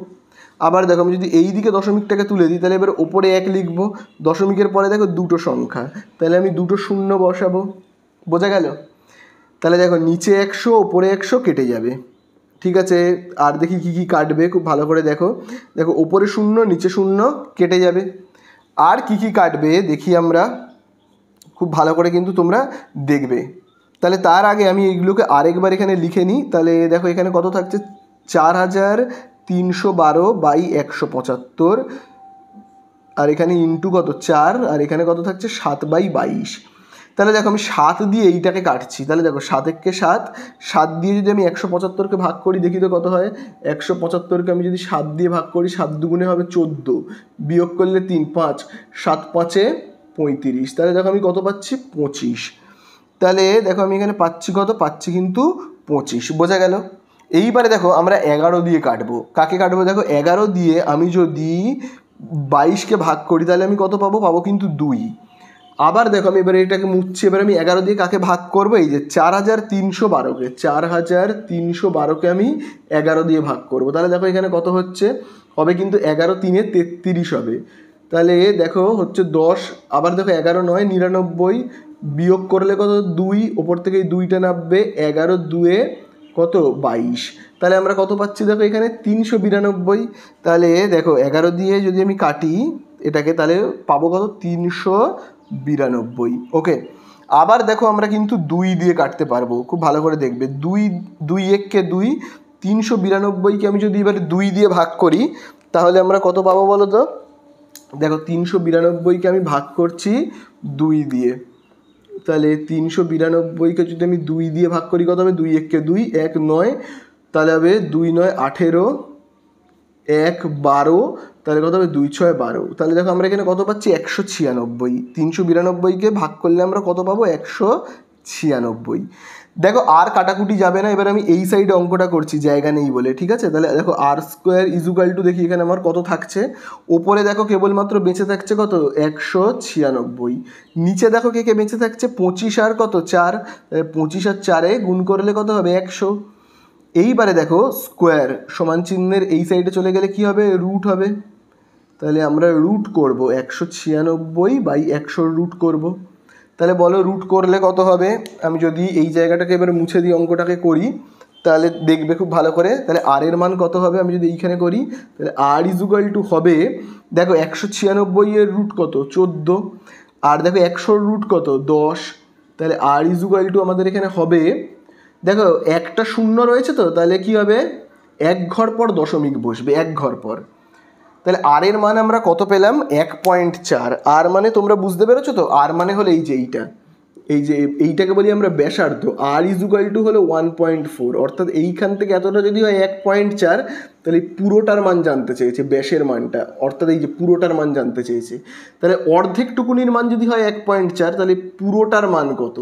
আবার দেখো আমি যদি এই দিকে দশমিকটাকে তুলে দিই তাহলে এবার ওপরে 1 লিখবো, দশমিকের পরে দেখো 2 সংখ্যা, তাহলে আমি 2 শূন্য বসাবো, বোঝা গেল। তাহলে দেখো নিচে 100 ওপরে 100 কেটে যাবে, ঠিক আছে। আর দেখি কি কি কাটবে, খুব ভালো করে দেখো, দেখো ওপরে 0 নিচে 0 কেটে যাবে। আর কি কি কাটবে দেখি আমরা, খুব ভালো করে কিন্তু তোমরা দেখবে। তাহলে তার আগে আমি এইগুলোকে আরেকবার এখানে লিখে নিই। তাহলে দেখো এখানে কত থাকছে 4312/175, আর এখানে ইন্টু কত 4, আর এখানে কত থাকছে 7/22। তাহলে দেখো আমি 7 দিয়ে এইটাকে কাটছি, তাহলে দেখো 7 7 দিয়ে যদি আমি 175কে ভাগ করি দেখি তো কত হয়, 175কে আমি যদি 7 দিয়ে ভাগ করি 7 দুগুণে হবে 14, বিয়োগ করলে 3, 5, 7 5 35, তাহলে দেখো আমি কত পাচ্ছি 25। তাহলে দেখো আমি এখানে পাচ্ছি কত, পাচ্ছি কিন্তু 25, বোঝা গেল। এইবারে দেখো আমরা 11 দিয়ে কাটবো। কাকে কাটবো? দেখো 11 দিয়ে আমি যদি 22কে ভাগ করি তাহলে আমি কত পাবো? পাবো কিন্তু 2। আবার দেখো আমি এবারে এটাকে মুছছি, এবার আমি 11 দিয়ে কাকে ভাগ করবো? এই যে 4312কে, 4312কে আমি 11 দিয়ে ভাগ করবো। তাহলে দেখো এখানে কত হচ্ছে? হবে কিন্তু 11 3 33 হবে। তাহলে দেখো হচ্ছে 10। আবার দেখো 11 9 99, বিয়োগ করলে কত? 2, ওপর থেকে 2টা নামবে, 11 2 কত? 22। তাহলে আমরা কত পাচ্ছি? দেখো এখানে 392। তাহলে দেখো 11 দিয়ে যদি আমি কাটি এটাকে তাহলে পাবো কত? 392। ওকে। আবার দেখো আমরা কিন্তু 2 দিয়ে কাটতে পারবো, খুব ভালো করে দেখবে। 2 2 1কে 2, 392কে আমি যদি এবার 2 দিয়ে ভাগ করি তাহলে আমরা কত পাবো বলো তো? দেখো 392কে আমি ভাগ করছি 2 দিয়ে, তাহলে 392কে যদি আমি 2 দিয়ে ভাগ করি কত হবে? 2 1কে 2, 1 9, তাহলে হবে 2 9 18, 1 12, তাহলে কত হবে? 2 6 12। তাহলে দেখো আমরা এখানে কত পাচ্ছি? 196। 392কে ভাগ করলে আমরা কত পাবো? 196। দেখো আর কাটাকুটি যাবে না, এবার আমি এই সাইডে অঙ্কটা করছি জায়গা নেই বলে, ঠিক আছে? তাহলে দেখো r² = দেখি এখানে আমার কত থাকছে। ওপরে দেখো কেবলমাত্র বেঁচে থাকছে কত? 196। নিচে দেখো কে কে বেঁচে থাকছে? 25 আর কত? 4। 25 আর 4-এ গুণ করলে কত হবে? 100। এইবারে দেখো স্কোয়ার সমান চিহ্নের এই সাইডে চলে গেলে কি হবে? রুট হবে। তাহলে আমরা রুট করব 196/100 রুট করব। তাহলে বলো রুট করলে কত হবে? আমি যদি এই জায়গাটাকে এবার মুছে দিই, অঙ্কটাকে করি, তাহলে দেখবে খুব ভালো করে। তাহলে আর এর মান কত হবে? আমি যদি এইখানে করি তাহলে r হবে, দেখো 196 এর রুট কত? 14। আর দেখো 100 রুট কত? 10। তাহলে r আমাদের এখানে হবে, দেখো একটা শূন্য রয়েছে তো, তাহলে কি হবে? এক ঘর পর দশমিক বসবে, এক ঘর পর। তাহলে আর এর মান আমরা কত পেলাম? 1.4। আর মানে তোমরা বুঝতে পেরেছো তো? আর মানে হলো এই যে এইটাকে বলি আমরা ব্যাসার্ধ। r হলো 1.4, অর্থাৎ এইখান থেকে এতটা যদি হয় 1.4, তাহলে পুরোটার মান জানতে চেয়েছে, ব্যাসের মানটা, অর্থাৎ এই যে পুরোটার মান জানতে চেয়েছে। তাহলে অর্ধেক টুকুনির মান যদি হয় 1.4, তাহলে পুরোটার মান কত?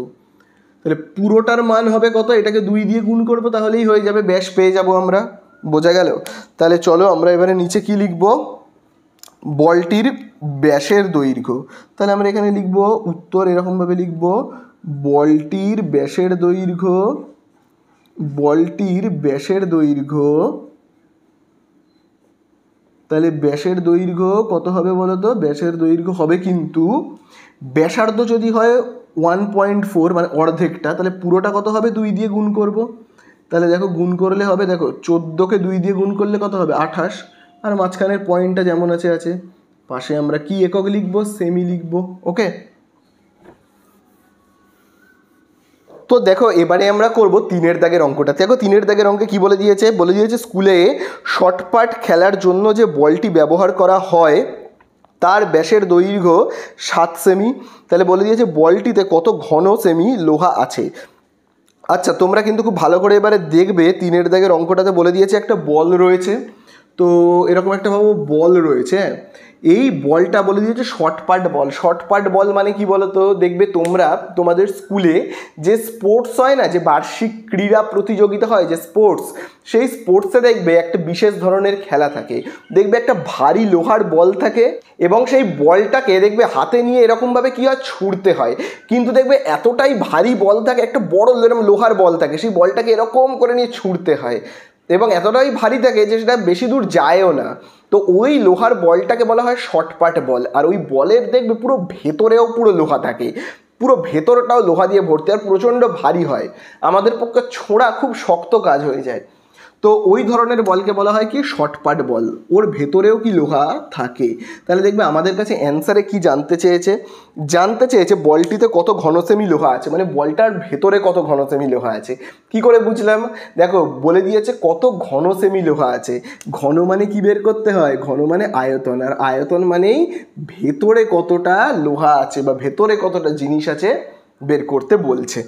তাহলে পুরোটার মান হবে কত? এটাকে 2 দিয়ে গুণ করবো, তাহলেই হয়ে যাবে, ব্যাস পেয়ে যাব আমরা। বোঝা গেল? তাহলে চলো আমরা এবারে নিচে কি লিখব? বলটির ব্যাসের দৈর্ঘ্য। তাহলে আমরা এখানে লিখব উত্তর এরকমভাবে লিখব, বলটির ব্যাসের দৈর্ঘ্য, বলটির ব্যাসের দৈর্ঘ্য। তাহলে ব্যাসের দৈর্ঘ্য কত হবে বলো তো? ব্যাসের দৈর্ঘ্য হবে কিন্তু, ব্যাসার্ধ যদি হয় 1.4 মানে অর্ধেকটা, তাহলে পুরোটা কত হবে? 2 দিয়ে গুণ করব। তাহলে দেখো গুণ করলে হবে, দেখো 14কে 2 দিয়ে গুণ করলে কত হবে? 28। আর মাঝখানের পয়েন্টটা যেমন আছে আছে, পাশে আমরা কি একক লিখবো? সেমি লিখবো। ওকে। তো দেখো এবারে আমরা করব 3-এর দাগের অঙ্কটা। দেখো 3-এর দাগের অঙ্কে কি বলে দিয়েছে? বলে দিয়েছে স্কুলে শর্টপাট খেলার জন্য যে বলটি ব্যবহার করা হয় তার ব্যাসের দৈর্ঘ্য 7 সেমি। তাহলে বলে দিয়েছে বলটিতে কত ঘন সেমি লোহা আছে। আচ্ছা তোমরা কিন্তু খুব ভালো করে এবারে দেখবে, 3-এর দাগের অঙ্কটাতে বলে দিয়েছে একটা বল রয়েছে। তো এরকম একটা ভাবো বল রয়েছে, এই বলটা বলে দিয়েছে শর্টপাট বল। শর্টপাট বল মানে কি বলো তো? দেখবে তোমরা তোমাদের স্কুলে যে স্পোর্টস হয় না, যে বার্ষিক ক্রীড়া প্রতিযোগিতা হয়, যে স্পোর্টস, সেই স্পোর্টসে দেখবে একটা বিশেষ ধরনের খেলা থাকে। দেখবে একটা ভারী লোহার বল থাকে এবং সেই বলটাকে দেখবে হাতে নিয়ে এরকমভাবে কী হয়? ছুঁড়তে হয়। কিন্তু দেখবে এতটাই ভারী বল থাকে, একটা বড় এরকম লোহার বল থাকে, সেই বলটাকে এরকম করে নিয়ে ছুঁড়তে হয় এবং এতটাই ভারী থাকে যে সেটা বেশি দূর যায়ও না। তো ওই লোহার বলটাকে বলা হয় শর্টপাট বল। আর ওই বলের দেখবে পুরো ভেতরেও পুরো লোহা থাকে, পুরো ভেতরটাও লোহা দিয়ে ভর্তি, আর প্রচণ্ড ভারী হয়, আমাদের পক্ষে ছোঁড়া খুব শক্ত কাজ হয়ে যায়। তো ওই ধরনের বলকে বলা হয় কি? শর্টপাট বল। ওর ভেতরেও কি লোহা থাকে। তাহলে দেখবে আমাদের কাছে অ্যান্সারে কি জানতে চেয়েছে? জানতে চেয়েছে বলটিতে কত ঘন সেমি লোহা আছে, মানে বলটার ভেতরে কত ঘন সেমি লোহা আছে। কি করে বুঝলাম? দেখো বলে দিয়েছে কত ঘন সেমি লোহা আছে। ঘন মানে কি বের করতে হয়? ঘন মানে আয়তন, আর আয়তন মানেই ভেতরে কতটা লোহা আছে বা ভেতরে কতটা জিনিস আছে বের করতে বলছে।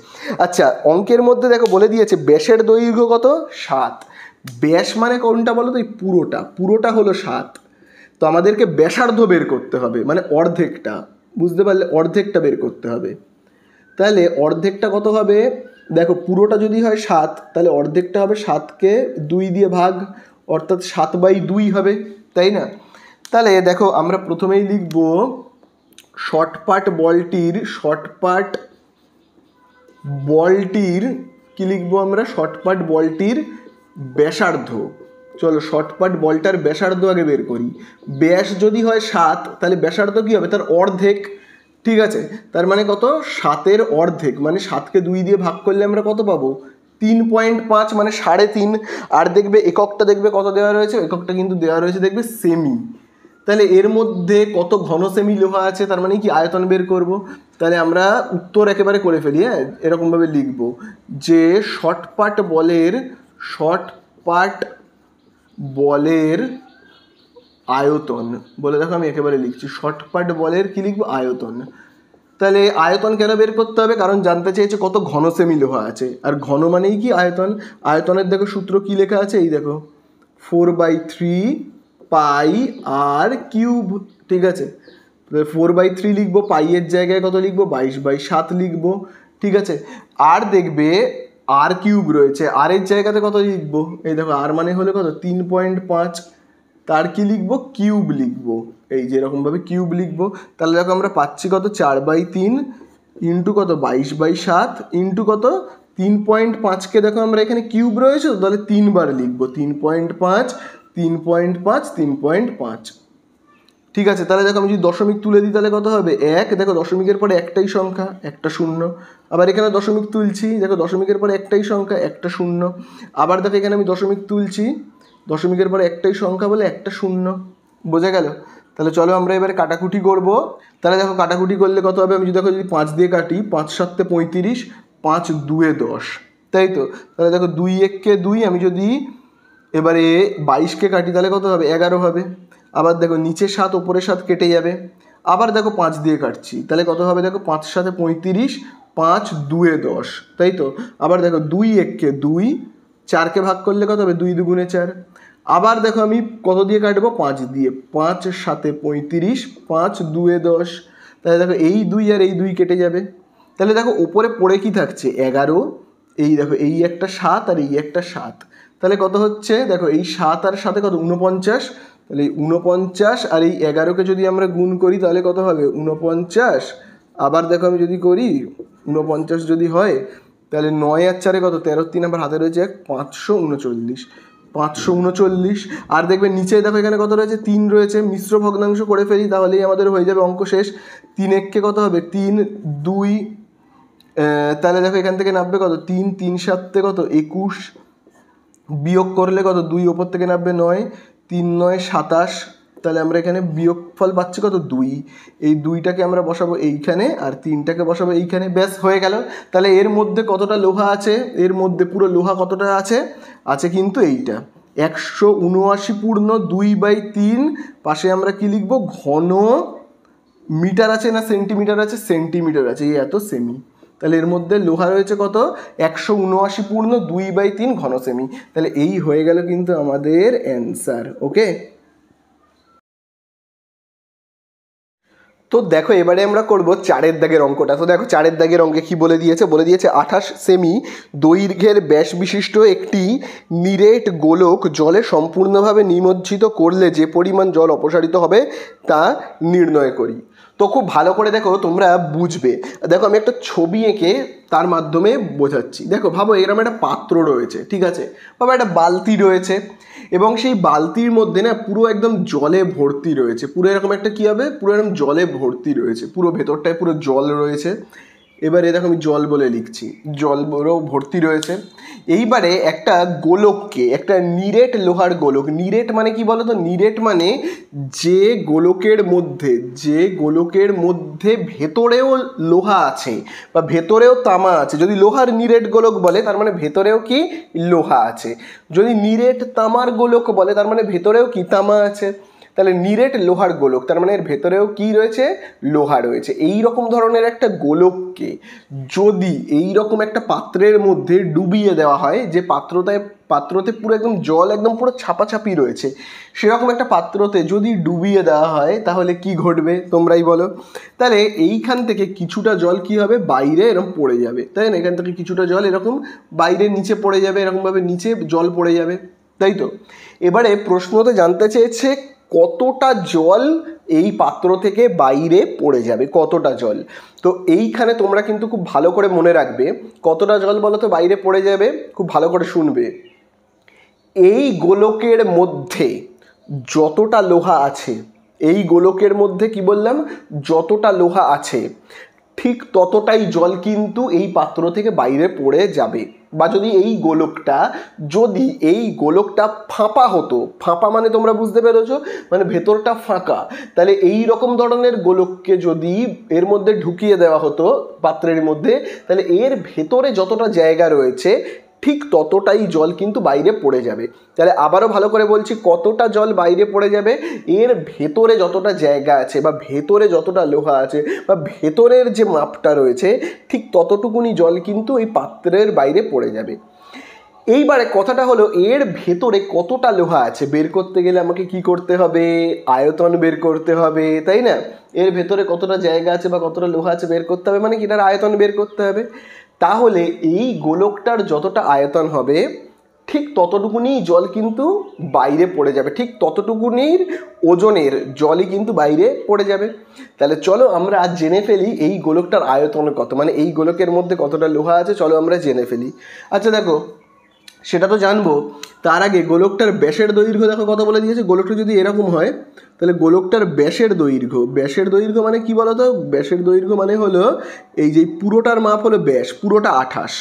আচ্ছা অঙ্কের মধ্যে দেখো বলে দিয়েছে ব্যাসের দৈর্ঘ্য কত? 7। ব্যাস মানে কোনটা বলো তো? এই পুরোটা হলো 7। তো আমাদেরকে ব্যাসার্ধ বের করতে হবে, মানে অর্ধেকটা, বুঝতে পারলে? অর্ধেকটা বের করতে হবে। তাহলে অর্ধেকটা কত হবে? দেখো পুরোটা যদি হয় 7 তাহলে অর্ধেকটা হবে 7কে 2 দিয়ে ভাগ, অর্থাৎ 7/2 হবে, তাই না? তাহলে দেখো আমরা প্রথমেই লিখব শর্টপাট বলটির কি লিখবো আমরা? শর্টপাট বলটির ব্যাসার্ধ। চলো শর্টপাট বলটার ব্যাসার্ধ আগে বের করি। ব্যাস যদি হয় 7 তাহলে ব্যাসার্ধ কি হবে? তার অর্ধেক, ঠিক আছে? তার মানে কত? 7-এর অর্ধেক, মানে 7কে 2 দিয়ে ভাগ করলে আমরা কত পাবো? 3.5, মানে 3.5। আর দেখবে এককটা দেখবে কত দেওয়া রয়েছে, এককটা কিন্তু দেওয়া রয়েছে দেখবে সেমি। তাহলে এর মধ্যে কত ঘন সেমি লোহা আছে, তার মানে কি আয়তন বের করব। তাহলে আমরা উত্তর একেবারে করে ফেলি, হ্যাঁ, এরকমভাবে লিখব যে শর্টপাট বলের আয়তন বলে, দেখো আমি একেবারে লিখছি শর্টপাট বলের কি লিখবো? আয়তন। তাহলে আয়তন কেন বের করতে হবে? কারণ জানতে চেয়েছে কত ঘন সেমি লোহা আছে, আর ঘন মানেই কি আয়তন। আয়তনের দেখো সূত্র কি লেখা আছে, এই দেখো 4/3 পাই আর কিউব, ঠিক আছে? 4/3 লিখবো, পাইয়ের জায়গায় কত লিখবো? 22/7 লিখবো, ঠিক আছে? আর দেখবে আর কিউব রয়েছে, আর এর জায়গাতে কত লিখবো? এই দেখো আর মানে হলো কত? 3.5, তার কি লিখবো? কিউব লিখবো, এই যে এরকমভাবে কিউব লিখবো। তাহলে দেখো আমরা পাচ্ছি কত? 4/3 ইন্টু কত? 22/7 ইন্টু কত? 3.5কে দেখো আমরা এখানে কিউব রয়েছে, তাহলে 3 বার লিখবো, 3.5 3.5 3.5, ঠিক আছে? তাহলে দেখো আমি যদি দশমিক তুলে দিই তাহলে কত হবে? 1। দেখো দশমিকের পরে একটাই সংখ্যা, একটা শূন্য। আবার এখানে দশমিক তুলছি, দেখো দশমিকের পরে একটাই সংখ্যা, একটা শূন্য। আবার দেখো এখানে আমি দশমিক তুলছি, দশমিকের পরে একটাই সংখ্যা বলে একটা শূন্য। বোঝা গেল? তাহলে চলো আমরা এবারে কাটাকুটি করব। তাহলে দেখো কাটাকুটি করলে কত হবে? আমি যদি দেখো যদি 5 দিয়ে কাটি, 5 7 35, 5 2 10, তাই তো? তাহলে দেখো 2 1 2, আমি যদি এবারে 22কে কাটি তাহলে কত হবে? 11 হবে। আবার দেখো নিচে 7 ওপরে 7 কেটে যাবে। আবার দেখো 5 দিয়ে কাটছি, তাহলে কত হবে? দেখো 5 7 35, 5 2 10, তাই তো? আবার দেখো 2 1 2, 4কে ভাগ করলে কত হবে? 2 2 4। আবার দেখো আমি কত দিয়ে কাটবো? 5 দিয়ে। 5 7 35, 5 2 10। তাহলে দেখো এই 2 আর এই 2 কেটে যাবে। তাহলে দেখো ওপরে পড়ে কি থাকছে? 11। এই দেখো এই একটা 7 আর এই একটা 7, তাহলে কত হচ্ছে? দেখো এই 7 আর 7 কত? 49। তাহলে এই 49 আর এই 11কে যদি আমরা গুণ করি তাহলে কত হবে? 49। আবার দেখো আমি যদি করি 49 যদি হয় তাহলে 9 আর 4 কত? 13 3, আবার হাতে রয়েছে 539, 539। আর দেখবে নিচে দেখো এখানে কত রয়েছে? 3 রয়েছে। মিশ্র ভগ্নাংশ করে ফেলি, তাহলেই আমাদের হয়ে যাবে অঙ্ক শেষ। 3 1 কত হবে? 3 2, তাহলে দেখো এখান থেকে নামবে কত? 3 3 7 কত? 21, বিয়োগ করলে কত? 2 ওপর থেকে নামবে 9, 3 9 27। তাহলে আমরা এখানে বিয়োগফল পাচ্ছি কত? 2। এই 2টাকে আমরা বসাবো এইখানে আর 3টাকে বসাবো এইখানে, ব্যাস হয়ে গেল। তাহলে এর মধ্যে কতটা লোহা আছে? এর মধ্যে পুরো লোহা কতটা আছে? আছে কিন্তু এইটা 179 পূর্ণ 2/3। পাশে আমরা কি লিখবো? ঘন মিটার আছে না সেন্টিমিটার আছে? সেন্টিমিটার আছে, এই এত সেমি। তাহলে এর মধ্যে লোহা রয়েছে কত? 179 পূর্ণ 2/3 ঘন সেমি। তাহলে এই হয়ে গেল কিন্তু আমাদের অ্যান্সার। ওকে, তো দেখো এবারে আমরা করব 4-এর দাগের অঙ্কটা। তো দেখো 4-এর দাগের অঙ্কে কি বলে দিয়েছে? বলে দিয়েছে 28 সেমি দৈর্ঘ্যের ব্যাস বিশিষ্ট একটি নিরেট গোলক জলে সম্পূর্ণভাবে নিমজ্জিত করলে যে পরিমাণ জল অপসারিত হবে তা নির্ণয় করি। তো খুব ভালো করে দেখো তোমরা বুঝবে। দেখো আমি একটা ছবি এঁকে তার মাধ্যমে বোঝাচ্ছি। দেখো ভাবো এরকম একটা পাত্র রয়েছে, ঠিক আছে? ভাবো একটা বালতি রয়েছে এবং সেই বালতির মধ্যে না পুরো একদম জলে ভর্তি রয়েছে। পুরো এরকম একটা কী হবে? পুরো এরকম জলে ভর্তি রয়েছে, পুরো ভেতরটায় পুরো জল রয়েছে। এবারে দেখো আমি জল বলে লিখছি, জল ভর্তি রয়েছে। এইবারে একটা গোলককে, একটা নিরেট লোহার গোলক, নিরেট মানে কি বলো তো? নিরেট মানে যে গোলকের মধ্যে ভেতরেও লোহা আছে বা ভেতরেও তামা আছে। যদি লোহার নিরেট গোলক বলে তার মানে ভেতরেও কি? লোহা আছে। যদি নিরেট তামার গোলক বলে তার মানে ভেতরেও কি? তামা আছে। তাহলে নিরেট লোহার গোলক, তার মানে এর ভেতরেও কি রয়েছে, লোহা রয়েছে। এই রকম ধরনের একটা গোলককে যদি এই রকম একটা পাত্রের মধ্যে ডুবিয়ে দেওয়া হয়, যে পাত্রতে পুরো একদম জল একদম পুরো ছাপাছাপি রয়েছে, সেরকম একটা পাত্রতে যদি ডুবিয়ে দেওয়া হয় তাহলে কি ঘটবে তোমরাই বলো। তাহলে এইখান থেকে কিছুটা জল কি হবে, বাইরে এরকম পড়ে যাবে, তাই না? এখান থেকে কিছুটা জল এরকম বাইরে নিচে পড়ে যাবে, এরকমভাবে নিচে জল পড়ে যাবে, তাই তো। এবারে প্রশ্নতে জানতে চেয়েছে কতটা জল এই পাত্র থেকে বাইরে পড়ে যাবে, কতটা জল। তো এইখানে তোমরা কিন্তু খুব ভালো করে মনে রাখবে, কতটা জল বলো তো বাইরে পড়ে যাবে, খুব ভালো করে শুনবে। এই গোলকের মধ্যে যতটা লোহা আছে, এই গোলকের মধ্যে কি বললাম, যতটা লোহা আছে ঠিক ততটাই জল কিন্তু এই পাত্র থেকে বাইরে পড়ে যাবে। বা যদি এই গোলকটা ফাঁপা হতো, ফাঁপা মানে তোমরা বুঝতে পেরেছো, মানে ভেতরটা ফাঁকা, তাহলে এই রকম ধরনের গোলককে যদি এর মধ্যে ঢুকিয়ে দেওয়া হতো পাত্রের মধ্যে, তাহলে এর ভেতরে যতটা জায়গা রয়েছে ঠিক ততটাই জল কিন্তু বাইরে পড়ে যাবে। তাহলে আবারও ভালো করে বলছি, কতটা জল বাইরে পড়ে যাবে, এর ভেতরে যতটা জায়গা আছে বা ভেতরে যতটা লোহা আছে বা ভেতরের যে মাপটা রয়েছে ঠিক ততটুকুনি জল কিন্তু এই পাত্রের বাইরে পড়ে যাবে। এইবারে কথাটা হলো, এর ভেতরে কতটা লোহা আছে বের করতে গেলে আমাকে কি করতে হবে, আয়তন বের করতে হবে, তাই না? এর ভেতরে কতটা জায়গা আছে বা কতটা লোহা আছে বের করতে হবে, মানে কি এটার আয়তন বের করতে হবে। তাহলে এই গোলকটার যতটা আয়তন হবে ঠিক ততটুকুনি জল কিন্তু বাইরে পড়ে যাবে, ঠিক ততটুকুনির ওজনের জলই কিন্তু বাইরে পড়ে যাবে। তাহলে চলো আমরা আজ জেনে ফেলি এই গোলকটার আয়তন কত, মানে এই গোলকের মধ্যে কতটা লোহা আছে, চলো আমরা জেনে ফেলি। আচ্ছা দেখো, সেটা তো জানবো, তার আগে গোলকটার ব্যাসের দৈর্ঘ্য দেখো কত বলে দিয়েছে। গোলকটা যদি এরকম হয় তাহলে গোলকটার ব্যাসের দৈর্ঘ্য মানে কি বলো তো, ব্যাসের দৈর্ঘ্য মানে হলো এই যে পুরোটার মাপ হলো ব্যাস, পুরোটা 28,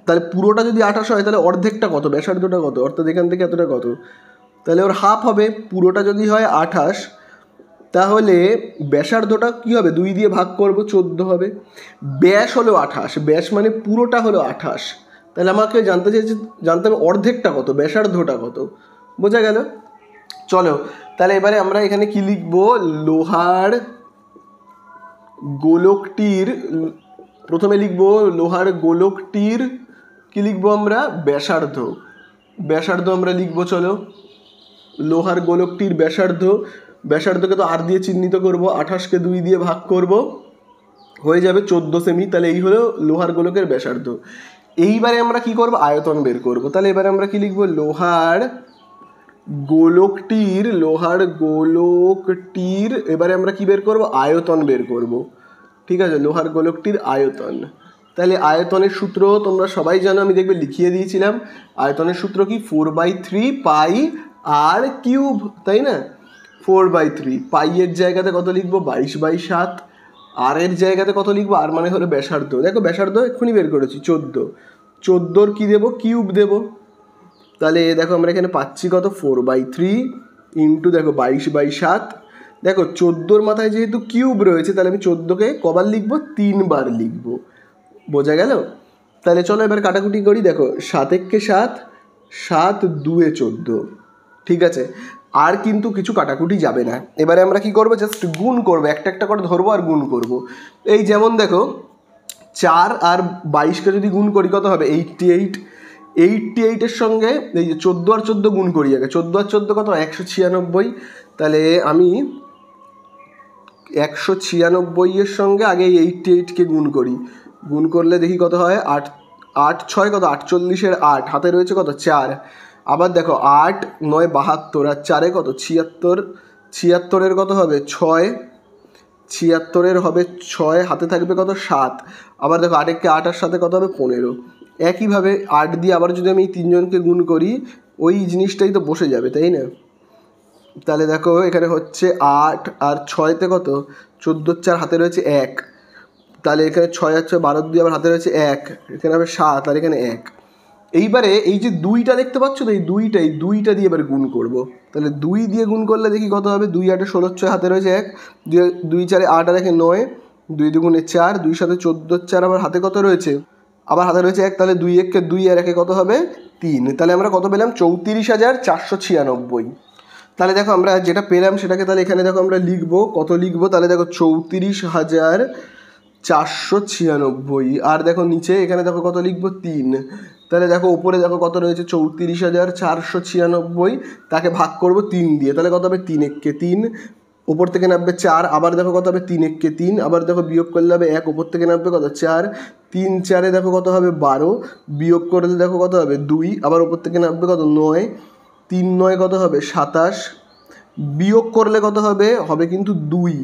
তাহলে পুরোটা যদি 28 হয় তাহলে অর্ধেকটা কত, ব্যাসার্ধটা কত, অর্থাৎ এখান থেকে এতটা কত, তাহলে ওর হাফ হবে। পুরোটা যদি হয় 28 তাহলে ব্যাসার্ধটা কী হবে, 2 দিয়ে ভাগ করব, 14 হবে। ব্যাস হলো 28, ব্যাস মানে পুরোটা হলো 28, তাহলে আমাকে জানতে হবে অর্ধেকটা কত, ব্যাসার্ধটা কত, বোঝা গেল। চলো তাহলে এবারে আমরা এখানে কি লিখব, লোহার গোলকটির, প্রথমে লিখব লোহার গোলকটির কি লিখব আমরা, ব্যাসার্ধ আমরা লিখব। চলো, লোহার গোলকটির ব্যাসার্ধকে তো আর দিয়ে চিহ্নিত করব, 28কে 2 দিয়ে ভাগ করব, হয়ে যাবে 14 সেমি। তাহলে এই হলো লোহার গোলকের ব্যাসার্ধ। এইবারে আমরা কি করব, আয়তন বের করব। তাহলে এবারে আমরা কি লিখব, লোহার গোলকটির এবারে আমরা কি বের করব, আয়তন বের করব, ঠিক আছে, লোহার গোলকটির আয়তন। তাহলে আয়তনের সূত্র তোমরা সবাই জানো, আমি দেখবে লিখিয়ে দিয়েছিলাম। আয়তনের সূত্র কি, 4/3 পাই আর কিউব, তাই না? 4/3 পাই এর জায়গাতে কত লিখবো, 22/7, আর এর জায়গাতে কত লিখবো, আর মানে হলো ব্যাসার্ধ। দেখো ব্যাসার্ধ এক্ষুনি বের করেছি 14 কি দেবো, কিউব দেবো। তাহলে দেখো আমরা এখানে পাচ্ছি কত, 4/3 ইন্টু দেখো 22/7। দেখো 14-র মাথায় যেহেতু কিউব রয়েছে তাহলে আমি 14কে কবার লিখবো, 3 বার লিখবো, বোঝা গেল। তাহলে চলো এবার কাটাকুটি করি। দেখো 7 × 7, 7 2 14, ঠিক আছে, আর কিন্তু কিছু কাটাকুটি যাবে না। এবারে আমরা কি করব, জাস্ট গুণ করব, একটা একটা করে ধরবো আর গুণ করব। এই যেমন দেখো 4 আর 22কে যদি গুণ করি কত হবে, 88 সঙ্গে এই যে 14 আর 14 গুণ করি আগে, 14 আর 14 কত, 196। তাহলে আমি 196 সঙ্গে আগে 88কে গুণ করলে দেখি কত হয়, 8 6 কত, 48 8, হাতে রয়েছে কত, 4। আবার দেখো 8 9 72 আর 4 কত, 76 কত হবে, 6, 76 হবে 6, হাতে থাকবে কত, 7। আবার দেখো 8 আর 7 কত হবে, 15। একইভাবে 8 দিয়ে আবার যদি আমি এই 3 জনকে গুণ করি ওই জিনিসটাই তো বসে যাবে, তাই না? তাহলে দেখো এখানে হচ্ছে 8 আর 6তে কত, 14 4, হাতে রয়েছে 1, তাহলে এখানে 6 আর 6 12 দিয়ে আবার হাতে রয়েছে 1, এখানে হবে 7 আর এখানে 1। এইবারে এই যে 2টা দেখতে পাচ্ছ তো, এই 2টা দিয়ে এবার গুণ করব। তাহলে 2 দিয়ে গুণ করলে দেখি কত হবে, 2 8 16 6, হাতে রয়েছে 1, 2 4 8 আর 1 9, 2 2 4, 2 7 14 4, আবার হাতে কত রয়েছে, আবার হাতে রয়েছে 1, তাহলে 2 1 2 আর 1 কত হবে, 3। তাহলে আমরা কত পেলাম, 34,496। তাহলে দেখো আমরা যেটা পেলাম সেটাকে তাহলে এখানে দেখো আমরা লিখবো, কত লিখবো, তাহলে দেখো 34,496। আর দেখো নিচে এখানে দেখো কত লিখবো, 3। তাহলে দেখো উপরে দেখো কত রয়েছে, 34,496, তাকে ভাগ করবো 3 দিয়ে, তাহলে কত হবে, 3 একে 3, ওপর থেকে নামবে 4, আবার দেখো কত হবে, 3 একে 3, আবার দেখো বিয়োগ করলে হবে 1, ওপর থেকে নামবে কত, 4, 3 4-এ দেখো কত হবে 12, বিয়োগ করলে দেখো কত হবে 2, আবার ওপর থেকে নামবে কত 9, 3 9 কত হবে 27, বিয়োগ করলে কত হবে, হবে কিন্তু 2,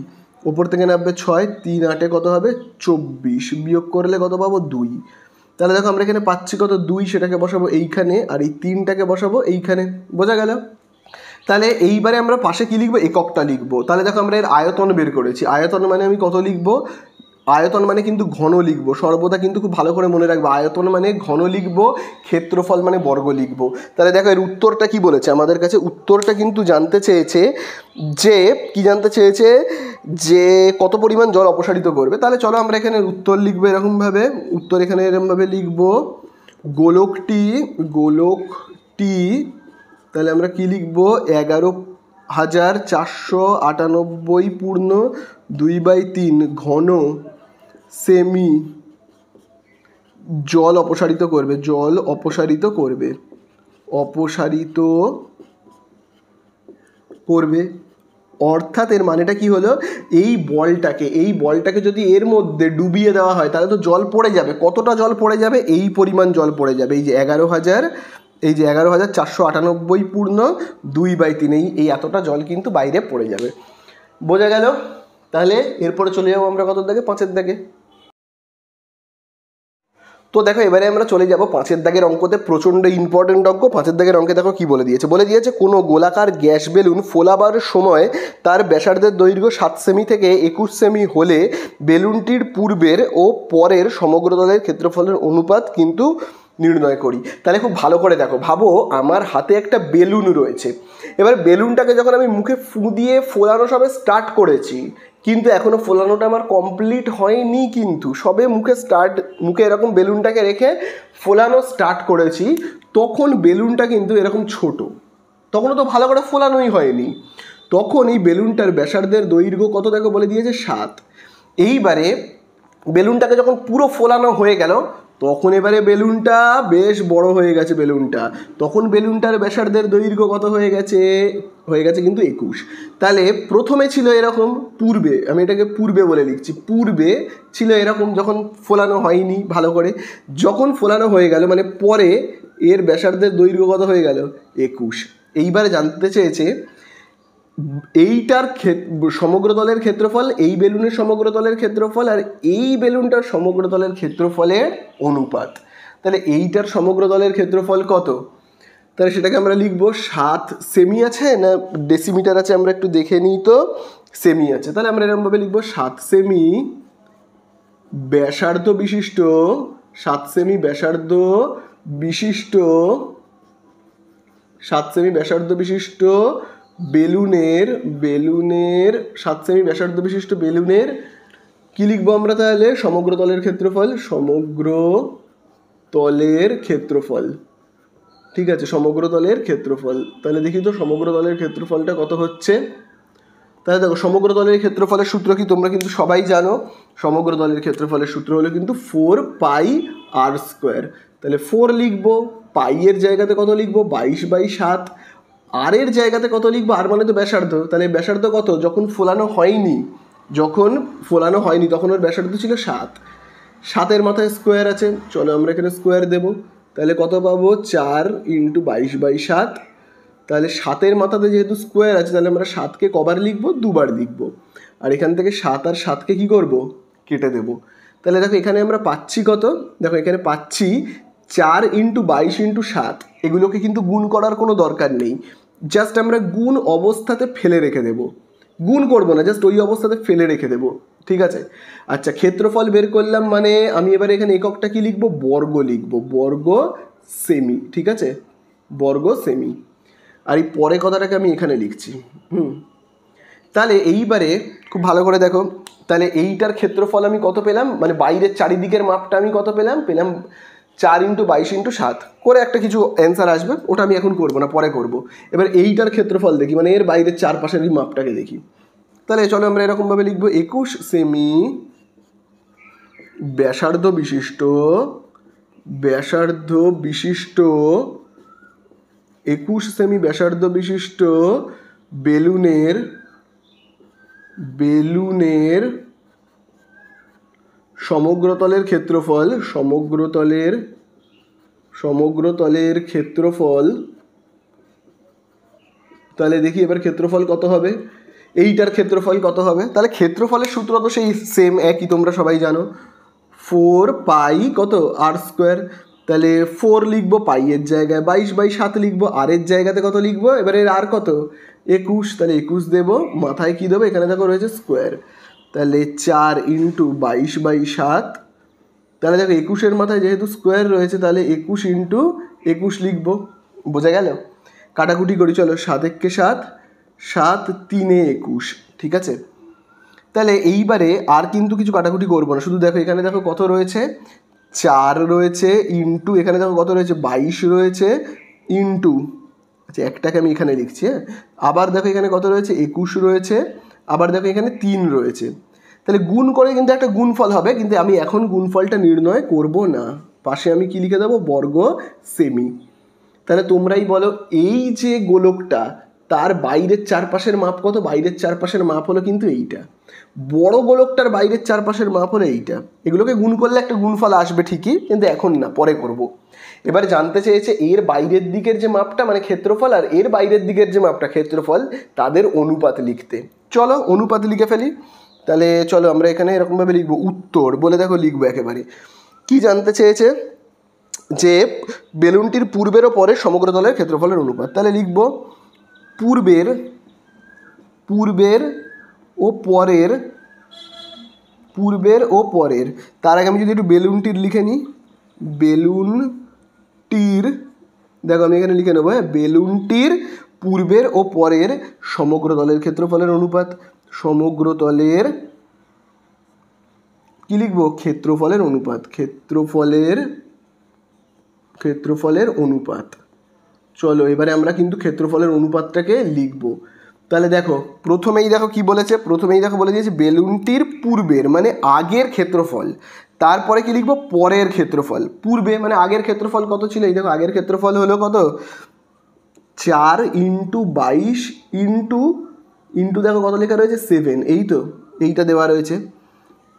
ওপর থেকে নামবে 6, 3 8-এ কত হবে 24, বিয়োগ করলে কত পাবো 2। তাহলে দেখো আমরা এখানে পাচ্ছি কত 2, সেটাকে বসাবো এইখানে, আর এই 3টাকে বসাবো এইখানে, বোঝা গেল। তাহলে এইবারে আমরা পাশে কী লিখবো, এককটা লিখবো। তাহলে দেখো আমরা এর আয়তন বের করেছি, আয়তন মানে আমি কত লিখবো, আয়তন মানে কিন্তু ঘন লিখবো, সর্বদা কিন্তু খুব ভালো করে মনে রাখবো, আয়তন মানে ঘন লিখবো, ক্ষেত্রফল মানে বর্গ লিখবো। তাহলে দেখো এর উত্তরটা কি বলেছে আমাদের কাছে, উত্তরটা কিন্তু জানতে চেয়েছে যে কি জানতে চেয়েছে, যে কত পরিমাণ জল অপসারিত করবে। তাহলে চলো আমরা এখানে উত্তর লিখবো এরকমভাবে, উত্তর এখানে এরকমভাবে লিখবো, গোলকটি তাহলে আমরা কি লিখবো, 11,498 পূর্ণ 2/3 ঘন সেমি জল অপসারিত করবে। অর্থাৎ এর মানেটা কি হলো, এই বলটাকে যদি এর মধ্যে ডুবিয়ে দেওয়া হয় তাহলে তো জল পড়ে যাবে, কতটা জল পড়ে যাবে, এই পরিমাণ জল পড়ে যাবে, এই যে 11,498 পূর্ণ 2/3, এই এতটা জল কিন্তু বাইরে পড়ে যাবে, বোঝা গেল। তাহলে এরপরে চলে যাবো আমরা কত দাগে, 5-এর দাগে। তো দেখো এবারে আমরা চলে যাব 5-এর দাগের অঙ্কতে, প্রচণ্ড ইম্পর্টেন্ট অঙ্ক। 5-এর দাগের অঙ্কে দেখো কি বলে দিয়েছে কোনো গোলাকার গ্যাস বেলুন ফোলাবার সময় তার ব্যাসার্ধের দৈর্ঘ্য 7 সেমি থেকে 21 সেমি হলে বেলুনটির পূর্বের ও পরের সমগ্র তলের ক্ষেত্রফলের অনুপাত কিন্তু নির্ণয় করি। তাহলে খুব ভালো করে দেখো, ভাবো আমার হাতে একটা বেলুন রয়েছে, এবার বেলুনটাকে যখন আমি মুখে ফু দিয়ে ফোলানো সবে স্টার্ট করেছি, কিন্তু এখনও ফোলানোটা আমার কমপ্লিট হয়নি, কিন্তু সবে মুখে এরকম বেলুনটাকে রেখে ফোলানো স্টার্ট করেছি, তখন বেলুনটা কিন্তু এরকম ছোট, তখনও তো ভালো করে ফোলানোই হয়নি, তখন এই বেলুনটার ব্যাসার্ধের দৈর্ঘ্য কত দেখো বলে দিয়েছে 7। এইবারে বেলুনটাকে যখন পুরো ফোলানো হয়ে গেল, তখন এবারে বেলুনটা বেশ বড় হয়ে গেছে, তখন বেলুনটার ব্যাসার্ধের দৈর্ঘ্য কত হয়ে গেছে কিন্তু 21। তাহলে প্রথমে ছিল এরকম, পূর্বে, আমি এটাকে পূর্বে বলে লিখছি, পূর্বে ছিল এরকম যখন ফোলানো হয়নি ভালো করে, যখন ফোলানো হয়ে গেল মানে পরে এর ব্যাসার্ধের দৈর্ঘ্য কত হয়ে গেল 21। এইবারে জানতে চেয়েছে এইটার সমগ্র তলের ক্ষেত্রফল, এই বেলুনের সমগ্র তলের ক্ষেত্রফল আর এই বেলুনটার সমগ্র তলের ক্ষেত্রফলের অনুপাত। তাহলে এইটার সমগ্র তলের ক্ষেত্রফল কত, তাহলে সেটাকে আমরা লিখব 7 সেমি আছে না ডেসিমিটার আছে, আমরা একটু দেখে নিই তো, সেমি আছে, তাহলে আমরা এরকমভাবে লিখব 7 সেমি ব্যাসার্ধ বিশিষ্ট বেলুনের 7 সেমি ব্যাসার্ধ বিশিষ্ট বেলুনের কি লিখবো আমরা, তাহলে সমগ্র তলের ক্ষেত্রফল, ঠিক আছে, সমগ্র তলের ক্ষেত্রফল। তাহলে দেখি তো সমগ্র তলের ক্ষেত্রফলটা কত হচ্ছে। তাহলে দেখো সমগ্র তলের ক্ষেত্রফলের সূত্র কি তোমরা কিন্তু সবাই জানো, সমগ্র তলের ক্ষেত্রফলের সূত্র হলো কিন্তু 4πr²। তাহলে 4 লিখবো, পাই এর জায়গাতে কত লিখবো 22/7, আর এর জায়গাতে কত লিখবো, আর মানে তো ব্যাসার্ধ, তাহলে ব্যাসার্ধ কত, যখন ফোলানো হয়নি তখন ওর ব্যাসার্ধ ছিল 7, 7-এর মাথায় স্কোয়ার আছে, চলো আমরা এখানে স্কোয়ার দেবো, তাহলে কত পাবো 4 × 22/7। তাহলে 7-এর মাথাতে যেহেতু স্কোয়ার আছে, তাহলে আমরা 7কে কবার লিখবো, 2বার লিখবো, আর এখান থেকে 7 আর 7কে কী করবো, কেটে দেবো। তাহলে দেখো এখানে আমরা পাচ্ছি কত, দেখো এখানে পাচ্ছি 4 × 22 × 7, এগুলোকে কিন্তু গুণ করার কোনো দরকার নেই, জাস্ট আমরা গুণ অবস্থাতে ফেলে রেখে দেবো, গুণ করবো না, জাস্ট ওই অবস্থাতে ফেলে রেখে দেবো, ঠিক আছে। আচ্ছা ক্ষেত্রফল বের করলাম, মানে আমি এবারে এখানে এককটা কি লিখবো, বর্গ লিখবো, বর্গ সেমি, ঠিক আছে, বর্গ সেমি, আর এই পরে কথাটাকে আমি এখানে লিখছি। তাহলে এইবারে খুব ভালো করে দেখো, তাহলে এইটার ক্ষেত্রফল আমি কত পেলাম, মানে বাইরের চারিদিকের মাপটা আমি কত পেলাম 4 × 22 × 7 করে একটা কিছু অ্যান্সার আসবে, ওটা আমি এখন করবো না, পরে করব। এবার এইটার ক্ষেত্রফল দেখি, মানে এর বাইরের চারপাশের এই মাপটাকে দেখি। তাহলে চলো আমরা এরকমভাবে লিখবো 21 সেমি ব্যাসার্ধ বিশিষ্ট 21 সেমি ব্যাসার্ধ বিশিষ্ট বেলুনের সমগ্রতলের ক্ষেত্রফল। তাহলে দেখি এবার ক্ষেত্রফল কত হবে, এইটার ক্ষেত্রফল কত হবে। তাহলে ক্ষেত্রফলের সূত্র তো সেই সেম একই, তোমরা সবাই জানো, 4 পাই কত r²। তাহলে 4 লিখবো পাই এর জায়গায়, 22/7 লিখবো, আর এর জায়গাতে কত লিখবো, এবারে আর কত 21, তাহলে 21 দেবো, মাথায় কি দেবো, এখানে দেখো রয়েছে স্কোয়ার, তাহলে 4 × 22/7। তাহলে দেখো 21-এর মাথায় যেহেতু স্কোয়ার রয়েছে, তাহলে 21 × 21 লিখবো, বোঝা গেল। কাটাকুটি করি চলো, 7 × 7, 7 3 21, ঠিক আছে। তাহলে এইবারে আর কিন্তু কিছু কাটাকুটি করবো না, শুধু দেখো এখানে দেখো কত রয়েছে, 4 রয়েছে, ইন্টু এখানে দেখো কত রয়েছে, 22 রয়েছে, ইন্টু, আচ্ছা একটাকে আমি এখানে লিখছি, হ্যাঁ। আবার দেখো এখানে কত রয়েছে, 21 রয়েছে, আবার দেখো এখানে 3 রয়েছে। তাহলে গুণ করে কিন্তু একটা গুণফল হবে, কিন্তু আমি এখন গুণফলটা নির্ণয় করব না, পাশে আমি কি লিখে দেবো, বর্গ সেমি। তাহলে তোমরাই বলো, এই যে গোলকটা তার বাইরের চারপাশের মাপ কত, বাইরের চারপাশের মাপ হলো কিন্তু এইটা, বড় গোলকটার বাইরের চারপাশের মাপ হলো এইটা। এগুলোকে গুণ করলে একটা গুণফল আসবে ঠিকই, কিন্তু এখন না, পরে করব। এবার জানতে চেয়েছে এর বাইরের দিকের যে মাপটা মানে ক্ষেত্রফল, আর এর বাইরের দিকের যে মাপটা ক্ষেত্রফল, তাদের অনুপাত লিখতে। চলো অনুপাত লিখে ফেলি। তাহলে চলো আমরা এখানে এরকমভাবে লিখবো, উত্তর বলে দেখো লিখবো একেবারে। কি জানতে চেয়েছে, যে বেলুনটির পূর্বের ও পরের সমগ্র তলের ক্ষেত্রফলের অনুপাত। তাহলে লিখব পূর্বের ও পরের। তার আগে আমি যদি একটু বেলুনটির লিখে নিই, বেলুনটির, দেখো আমি এখানে লিখে নেবো, হ্যাঁ, বেলুনটির পূর্বের ও পরের সমগ্র তলের ক্ষেত্রফলের অনুপাত। সমগ্র তলের কি লিখবো, ক্ষেত্রফলের অনুপাত, ক্ষেত্রফলের অনুপাত। চলো এবারে আমরা কিন্তু ক্ষেত্রফলের অনুপাতটাকে লিখব। তাহলে দেখো প্রথমেই দেখো কি বলেছে, প্রথমেই দেখো বলে দিয়েছে বেলুনটির পূর্বের মানে আগের ক্ষেত্রফল, তারপরে কি লিখবো, পরের ক্ষেত্রফল। পূর্বে মানে আগের ক্ষেত্রফল কত ছিল, এই দেখো আগের ক্ষেত্রফল হলো কত, 4 × 22 ইন্টু দেখো কত লেখা রয়েছে, 7, এই তো এইটা দেওয়া রয়েছে।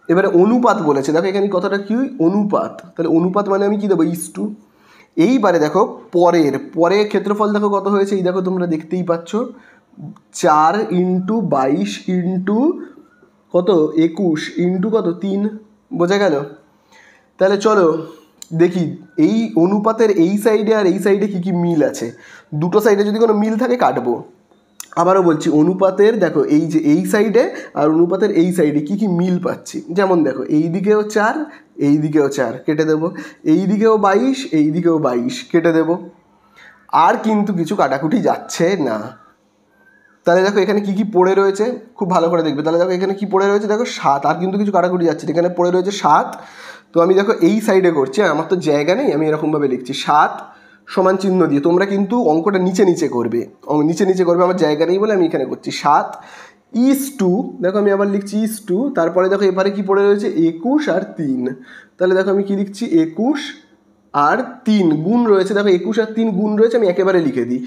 এবারে অনুপাত বলেছে, দেখো এখানে কথাটা কি, অনুপাত, তাহলে অনুপাত মানে আমি কি দেবো, ইস্টু। এইবারে দেখো পরের ক্ষেত্রফল দেখো কত হয়েছে, এই দেখো তোমরা দেখতেই পাচ্ছ, 4 × 22 ইন্টু কত 21 ইন্টু কত 3, বোঝা গেল। তাহলে চলো দেখি এই অনুপাতের এই সাইডে আর এই সাইডে কি কি মিল আছে, দুটো সাইডে যদি কোনো মিল থাকে কাটবো। আবারও বলছি, অনুপাতের দেখো এই যে এই সাইডে আর অনুপাতের এই সাইডে কি কি মিল পাচ্ছি, যেমন দেখো এই দিকেও 4, এই দিকেও 4, কেটে দেবো, এই দিকেও 22, এই দিকেও 22, কেটে দেবো। আর কিন্তু কিছু কাটাকুটি যাচ্ছে না। তাহলে দেখো এখানে কি কি পড়ে রয়েছে, খুব ভালো করে দেখবে। তাহলে দেখো এখানে কি পড়ে রয়েছে, দেখো 7, আর কিন্তু কিছু কাটাকুটি যাচ্ছে, এখানে পড়ে রয়েছে 7। তো আমি দেখো এই সাইডে করছি, আমার তো জায়গা নেই, আমি এরকমভাবে লিখছি 7 সমান চিহ্ন দিয়ে। তোমরা কিন্তু অঙ্কটা নিচে করবে, আমার জায়গা নেই বলে আমি এখানে করছি 7 ইস-টু, দেখো আমি আবার লিখছি ইস-টু, তারপরে দেখো এবারে কি পড়ে রয়েছে 21 আর 3। তাহলে দেখো আমি কি লিখছি, 21 আর 3 গুণ রয়েছে, দেখো 21 আর 3 গুণ রয়েছে, আমি একেবারে লিখে দিই,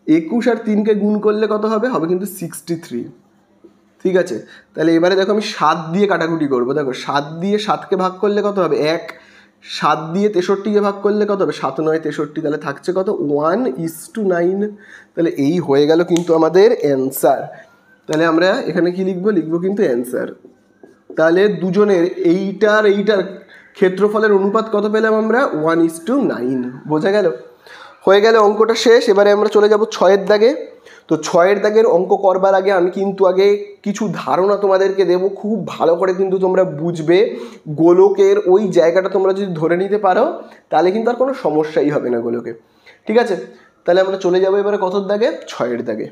21 আর 3কে গুণ করলে কত হবে, হবে কিন্তু 63, ঠিক আছে। তাহলে এবারে দেখো আমি 7 দিয়ে কাটাকুটি করবো, দেখো 7 দিয়ে 7কে ভাগ করলে কত হবে 1, 7 দিয়ে 63কে ভাগ করলে কত হবে 7 9 63, তাহলে থাকছে কত 1:9। তাহলে এই হয়ে গেল কিন্তু আমাদের অ্যান্সার। তাহলে আমরা এখানে কি লিখবো কিন্তু অ্যান্সার। তাহলে দুজনের এইটার ক্ষেত্রফলের অনুপাত কত পেলাম আমরা, 1:9, বোঝা গেল। হয়ে গেলে অঙ্কটা শেষ। এবারে আমরা চলে যাব 6-এর দাগে। তো 6-এর দাগের অঙ্ক করবার আগে আমি কিন্তু আগে কিছু ধারণা তোমাদেরকে দেবো, খুব ভালো করে কিন্তু তোমরা বুঝবে। গোলকের ওই জায়গাটা তোমরা যদি ধরে নিতে পারো তাহলে কিন্তু আর কোনো সমস্যাই হবে না গোলকে, ঠিক আছে। তাহলে আমরা চলে যাবো এবারে কতর দাগে, 6-এর দাগে।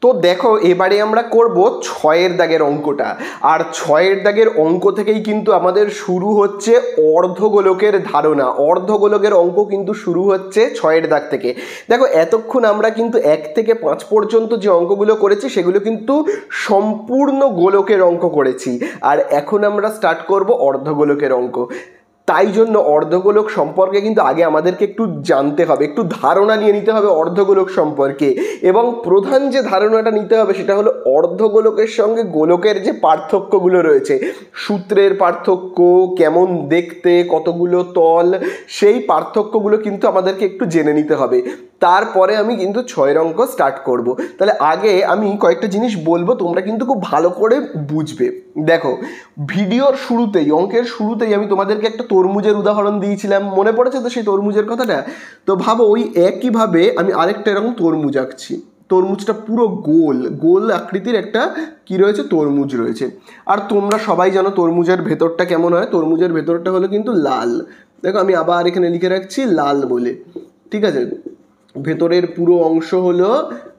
তো দেখো এবারে আমরা করব 6-এর দাগের অঙ্কটা। আর 6-এর দাগের অঙ্ক থেকেই কিন্তু আমাদের শুরু হচ্ছে অর্ধগোলকের ধারণা। অর্ধগোলকের অঙ্ক কিন্তু শুরু হচ্ছে 6-এর দাগ থেকে। দেখো এতক্ষণ আমরা কিন্তু 1 থেকে 5 পর্যন্ত যে অঙ্কগুলো করেছি সেগুলো কিন্তু সম্পূর্ণ গোলকের অঙ্ক করেছি, আর এখন আমরা স্টার্ট করব অর্ধগোলকের অঙ্ক। তাই জন্য অর্ধগোলক সম্পর্কে কিন্তু আগে আমাদেরকে একটু জানতে হবে, একটু ধারণা নিয়ে নিতে হবে অর্ধগোলক সম্পর্কে। এবং প্রধান যে ধারণাটা নিতে হবে সেটা হলো অর্ধগোলকের সঙ্গে গোলকের যে পার্থক্যগুলো রয়েছে, সূত্রের পার্থক্য, কেমন দেখতে, কতগুলো তল, সেই পার্থক্যগুলো কিন্তু আমাদেরকে একটু জেনে নিতে হবে। তারপরে আমি কিন্তু 6-এর অঙ্ক স্টার্ট করব। তাহলে আগে আমি কয়েকটা জিনিস বলবো, তোমরা কিন্তু খুব ভালো করে বুঝবে। দেখো ভিডিওর শুরুতেই, অঙ্কের শুরুতেই আমি তোমাদেরকে একটা তরমুজের উদাহরণ দিয়েছিলাম, মনে পড়েছে তো সেই তরমুজের কথাটা? তো ভাবো ওই একইভাবে আমি আরেকটা এরকম তরমুজ আঁকছি। তরমুজটা পুরো গোল গোল আকৃতির একটা কি রয়েছে, তরমুজ রয়েছে। আর তোমরা সবাই জানো তরমুজের ভেতরটা কেমন হয়। তরমুজের ভেতরটা হলো কিন্তু লাল। দেখো আমি আবার এখানে লিখে রাখছি লাল বলে, ঠিক আছে? ভেতরের পুরো অংশ হলো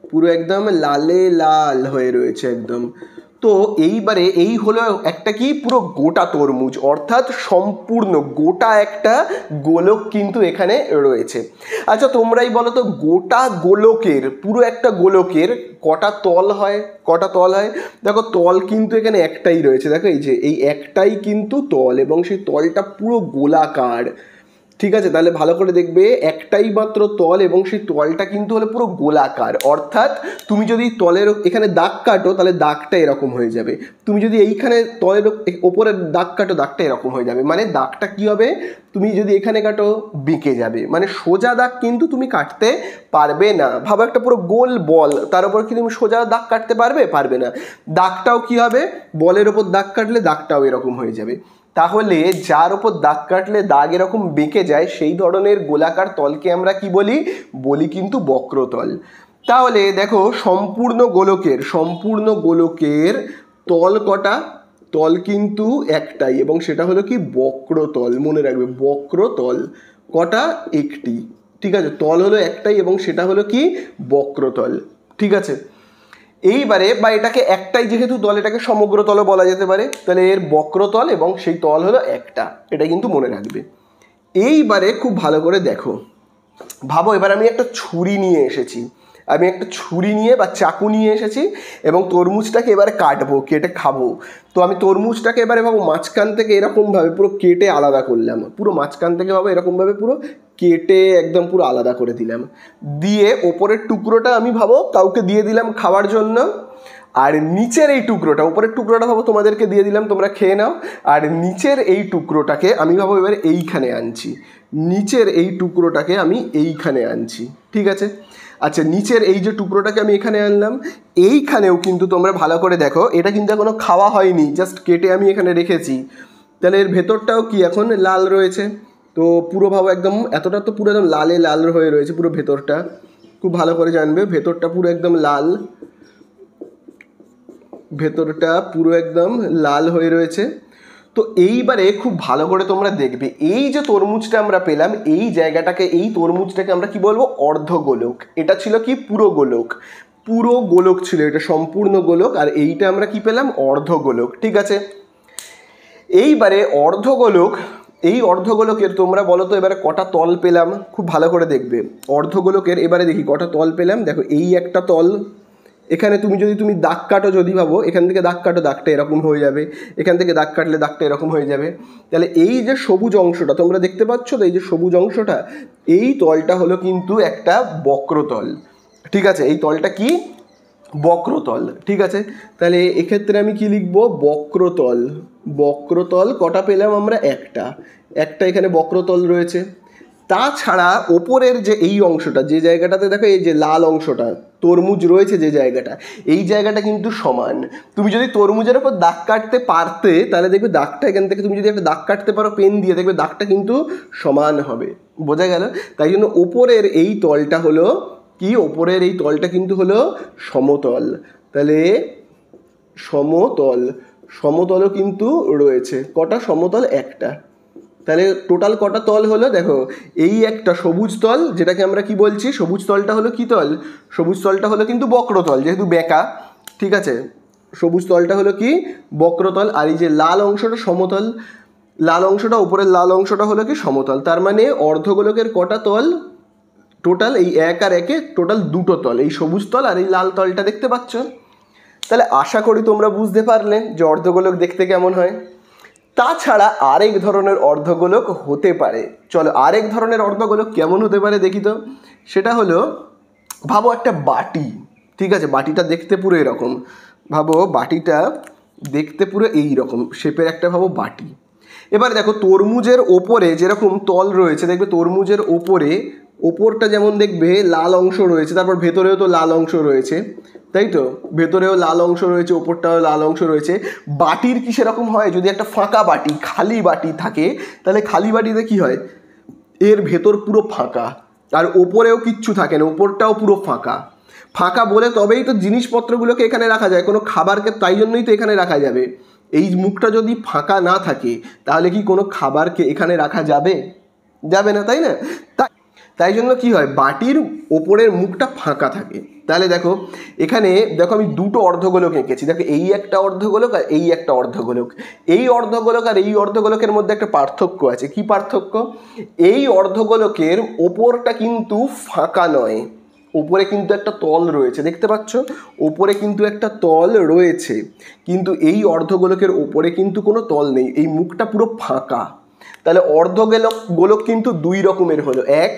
পুরো একদম লালে লাল হয়ে রয়েছে একদম। তো এইবারে এই হলো একটা কি পুরো গোটা তরমুজ, অর্থাৎ সম্পূর্ণ গোটা একটা গোলক কিন্তু এখানে রয়েছে। আচ্ছা তোমরাই বলো তো, গোটা গোলকের, পুরো একটা গোলকের কটা তল হয়? কটা তল হয়? দেখো তল কিন্তু এখানে একটাই রয়েছে। দেখো এই যে এই একটাই কিন্তু তল, এবং সেই তলটা পুরো গোলাকার, ঠিক আছে? তাহলে ভালো করে দেখবে, একটাই মাত্র তল এবং সেই তলটা কিন্তু হলো পুরো গোলাকার। অর্থাৎ তুমি যদি তলের এখানে দাগ কাটো তাহলে দাগটা এরকম হয়ে যাবে। তুমি যদি এইখানে তলের ওপরে দাগ কাটো দাগটা এরকম হয়ে যাবে। মানে দাগটা কি হবে, তুমি যদি এখানে কাটো বেঁকে যাবে, মানে সোজা দাগ কিন্তু তুমি কাটতে পারবে না। ভাবো একটা পুরো গোল বল, তার উপর কি তুমি সোজা দাগ কাটতে পারবে? পারবে না। দাগটাও কি হবে, বলের ওপর দাগ কাটলে দাগটাও এরকম হয়ে যাবে। তাহলে যার ওপর দাগ কাটলে দাগ এরকম বেঁকে যায় সেই ধরনের গোলাকার তলকে আমরা কি বলি? বলি কিন্তু বক্রতল। তাহলে দেখো সম্পূর্ণ গোলকের তল কটা? তল কিন্তু একটাই, এবং সেটা হলো কি বক্রতল। মনে রাখবে বক্রতল কটা? একটি, ঠিক আছে? তল হলো একটাই এবং সেটা হলো কি বক্রতল, ঠিক আছে? এইবারে বা এটাকে একটাই যেহেতু তল, এটাকে সমগ্রতলও বলা যেতে পারে। তাহলে এর বক্রতল এবং সেই তল হলো একটা, এটা কিন্তু মনে রাখবে। এইবারে খুব ভালো করে দেখো, ভাবো এবার আমি একটা ছুরি নিয়ে এসেছি, আমি একটা ছুরি নিয়ে বা চাকু নিয়ে এসেছি এবং তরমুজটাকে এবারে কাটবো, কেটে খাবো। তো আমি তরমুজটাকে এবারে ভাবো মাঝখান থেকে এরকমভাবে পুরো কেটে আলাদা করলাম, পুরো মাঝখান থেকে ভাবো এরকমভাবে পুরো কেটে একদম পুরো আলাদা করে দিলাম। দিয়ে ওপরের টুকরোটা আমি ভাবো কাউকে দিয়ে দিলাম খাওয়ার জন্য, আর নিচের এই টুকরোটা, উপরের টুকরোটা ভাবো তোমাদেরকে দিয়ে দিলাম, তোমরা খেয়ে নাও। আর নিচের এই টুকরোটাকে আমি ভাবো এবারে এইখানে আনছি, নিচের এই টুকরোটাকে আমি এইখানে আনছি, ঠিক আছে? আচ্ছা নিচের এই যে টুকরোটাকে আমি এখানে আনলাম, এইখানেও কিন্তু তোমরা ভালো করে দেখো, এটা কিন্তু এখনো খাওয়া হয়নি, জাস্ট কেটে আমি এখানে রেখেছি। তাহলে এর ভেতরটাও কি এখন লাল রয়েছে। তো পুরো ভাবো একদম এতটা তো পুরো একদম লালে লাল হয়ে রয়েছে পুরো ভেতরটা, খুব ভালো করে জানবে ভেতরটা পুরো একদম লাল, ভেতরটা পুরো একদম লাল হয়ে রয়েছে। তো এইবারে খুব ভালো করে তোমরা দেখবে, এই যে তরমুজটা আমরা পেলাম, এই জায়গাটাকে, এই তরমুজটাকে আমরা কি বলবো? অর্ধগোলক। এটা ছিল কি পুরো গোলক, পুরো গোলক ছিল এটা, সম্পূর্ণ গোলক। আর এইটা আমরা কি পেলাম? অর্ধগোলক, ঠিক আছে? এইবারে অর্ধগোলক, এই অর্ধগোলকের তোমরা বলো তো এবারে কটা তল পেলাম? খুব ভালো করে দেখবে অর্ধগোলকের এবারে দেখি কটা তল পেলাম। দেখো এই একটা তল, এখানে তুমি দাগ কাটো, যদি ভাবো এখান থেকে দাগ কাটো দাগটা এরকম হয়ে যাবে, এখান থেকে দাগ কাটলে দাগটা এরকম হয়ে যাবে। তাহলে এই যে সবুজ অংশটা তোমরা দেখতে পাচ্ছ তো, এই যে সবুজ অংশটা, এই তলটা হলো কিন্তু একটা বক্রতল, ঠিক আছে? এই তলটা কি? বক্রতল, ঠিক আছে? তাহলে এক্ষেত্রে আমি কি লিখবো? বক্রতল। বক্রতল কটা পেলাম আমরা? একটা, একটা এখানে বক্রতল রয়েছে। তাছাড়া ওপরের যে এই অংশটা, যে জায়গাটাতে দেখো এই যে লাল অংশটা তরমুজ রয়েছে, যে জায়গাটা, এই জায়গাটা কিন্তু সমান। তুমি যদি তরমুজের ওপর দাগ কাটতে পারতে তাহলে দেখবে দাগটা এখান থেকে তুমি যদি একটা দাগ কাটতে পারো পেন দিয়ে, দেখবে দাগটা কিন্তু সমান হবে। বোঝা গেল? তাই জন্য ওপরের এই তলটা হলো কি? ওপরের এই তলটা কিন্তু হলো সমতল। তাহলে সমতল, সমতলও কিন্তু রয়েছে। কটা সমতল? একটা, তাহলে টোটাল কটা তল হলো দেখো, এই একটা সবুজ তল, যেটাকে আমরা কি বলছি, সবুজ তলটা হলো কি তল, সবুজ তলটা হলো কিন্তু বক্রতল, যেহেতু বেঁকা, ঠিক আছে, সবুজ তলটা হলো কি বক্রতল, আর এই যে লাল অংশটা সমতল, লাল অংশটা উপরের লাল অংশটা হলো কি সমতল। তার মানে অর্ধগোলকের কটা তল টোটাল, এই এক আর একে টোটাল দুটো তল, এই সবুজ তল আর এই লাল তলটা দেখতে পাচ্ছ। তাহলে আশা করি তোমরা বুঝতে পারলে যে অর্ধগোলক দেখতে কেমন হয়। তাছাড়া আরেক ধরনের অর্ধগোলক হতে পারে, চলো আরেক ধরনের অর্ধগোলক কেমন হতে পারে দেখি তো। সেটা হলো, ভাবো একটা বাটি, ঠিক আছে, বাটিটা দেখতে পুরো এরকম, ভাবো বাটিটা দেখতে পুরো এই রকম শেপের একটা ভাবো বাটি। এবার দেখো তরমুজের ওপরে যেরকম তল রয়েছে, দেখবে তরমুজের ওপরে ওপরটা যেমন দেখবে লাল অংশ রয়েছে, তারপর ভেতরেও তো লাল অংশ রয়েছে, তাই তো, ভেতরেও লাল অংশ রয়েছে, ওপরটাও লাল অংশ রয়েছে। বাটির কি সেরকম হয়? যদি একটা ফাঁকা বাটি, খালি বাটি থাকে, তাহলে খালি বাটিতে কি হয়, এর ভেতর পুরো ফাঁকা, আর ওপরেও কিচ্ছু থাকে না, ওপরটাও পুরো ফাঁকা। ফাঁকা বলে তবেই তো জিনিসপত্রগুলোকে এখানে রাখা যায়, কোনো খাবারকে, তাই জন্যই তো এখানে রাখা যাবে। এই মুখটা যদি ফাঁকা না থাকে তাহলে কি কোনো খাবারকে এখানে রাখা যাবে? যাবে না, তাই না? তাই জন্য কি হয়, বাটির ওপরের মুখটা ফাঁকা থাকে। তাহলে দেখো এখানে দেখো আমি দুটো অর্ধগোলক এঁকেছি, দেখো এই একটা অর্ধগোলক আর এই একটা অর্ধগোলক। এই অর্ধগোলক আর এই অর্ধগোলকের মধ্যে একটা পার্থক্য আছে। কি পার্থক্য? এই অর্ধগোলকের ওপরটা কিন্তু ফাঁকা নয়, ওপরে কিন্তু একটা তল রয়েছে, দেখতে পাচ্ছ, ওপরে কিন্তু একটা তল রয়েছে, কিন্তু এই অর্ধগোলকের ওপরে কিন্তু কোনো তল নেই, এই মুখটা পুরো ফাঁকা। তাহলে গোলক কিন্তু দুই রকমের হলো। এক,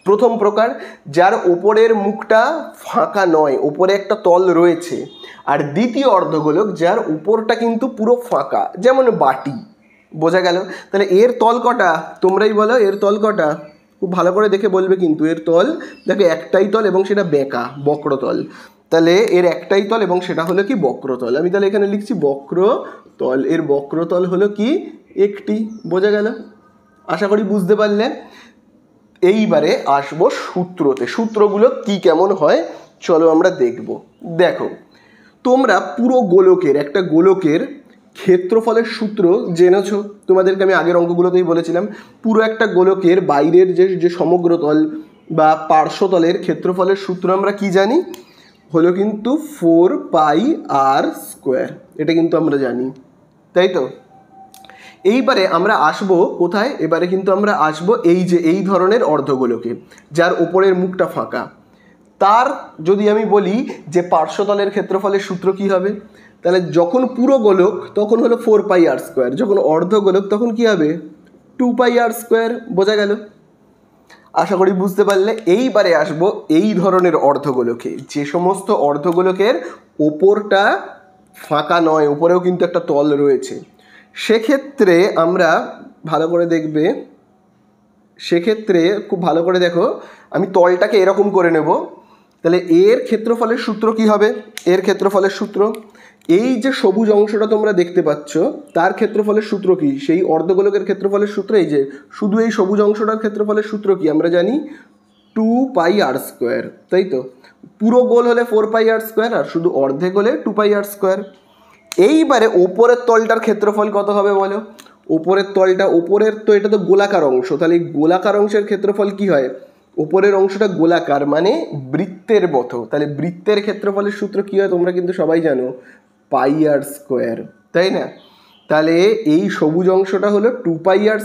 প্রথম প্রকার, যার ওপরের মুখটা ফাঁকা নয়, ওপরে একটা তল রয়েছে। আর দ্বিতীয় অর্ধগোলক, যার উপরটা কিন্তু পুরো ফাঁকা, যেমন বাটি। বোঝা গেল? তাহলে এর তল কটা তোমরাই বলো, এর তল কটা? খুব ভালো করে দেখে বলবে কিন্তু। এর তল দেখো একটাই তল এবং সেটা বেঁকা, বক্রতল। তাহলে এর একটাই তল এবং সেটা হলো কি বক্রতল। আমি তাহলে এখানে লিখছি বক্রতল, এর বক্রতল হলো কি একটি। বোঝা গেল? আশা করি বুঝতে পারলে। এইবারে আসবো সূত্রতে, সূত্রগুলো কি কেমন হয় চলো আমরা দেখব। দেখো তোমরা পুরো গোলকের, একটা গোলকের ক্ষেত্রফলের সূত্র জেনেছো, তোমাদেরকে আমি আগের অঙ্কগুলোতেই বলেছিলাম। পুরো একটা গোলকের বাইরের যে সমগ্রতল বা পার্শ্বতলের ক্ষেত্রফলের সূত্র আমরা কি জানি, হলো কিন্তু 4πr²। এটা কিন্তু আমরা জানি, তাই তো। এইবারে আমরা আসবো কোথায়, এবারে কিন্তু আমরা আসবো এই যে এই ধরনের অর্ধগোলকে, যার ওপরের মুখটা ফাঁকা। তার যদি আমি বলি যে পার্শ্বতলের ক্ষেত্রফলের সূত্র কি হবে, তাহলে যখন পুরো গোলক তখন হলো 4πr², যখন অর্ধগোলক তখন কি হবে 2πr²। বোঝা গেল? আশা করি বুঝতে পারলে। এইবারে আসবো এই ধরনের অর্ধগোলকে, যে সমস্ত অর্ধগোলকের ওপরটা ফাঁকা নয়, ওপরেও কিন্তু একটা তল রয়েছে। সেক্ষেত্রে আমরা ভালো করে দেখবে, সেক্ষেত্রে খুব ভালো করে দেখো, আমি তলটাকে এরকম করে নেব। তাহলে এর ক্ষেত্রফলের সূত্র কি হবে? এর ক্ষেত্রফলের সূত্র, এই যে সবুজ অংশটা তোমরা দেখতে পাচ্ছ তার ক্ষেত্রফলের সূত্র কি? সেই অর্ধগোলকের ক্ষেত্রফলের সূত্র, এই যে শুধু এই সবুজ অংশটার ক্ষেত্রফলের সূত্র কি আমরা জানি, 2πr², তাই তো। পুরো গোল হলে 4πr², আর শুধু অর্ধেক হলে 2πr²। এইবারে ওপরের তলটার ক্ষেত্রফল কত হবে বলো? ওপরের তলটা, ওপরের তো এটা তো গোলাকার অংশ, তাহলে এই গোলাকার অংশের ক্ষেত্রফল কি হয়? ওপরের অংশটা গোলাকার মানে বৃত্তের মতো, তাহলে বৃত্তের ক্ষেত্রফলের সূত্র কি হয় তোমরা কিন্তু সবাই জানো, πr², তাই না? তাহলে এই সবুজ অংশটা হলো 2πr²,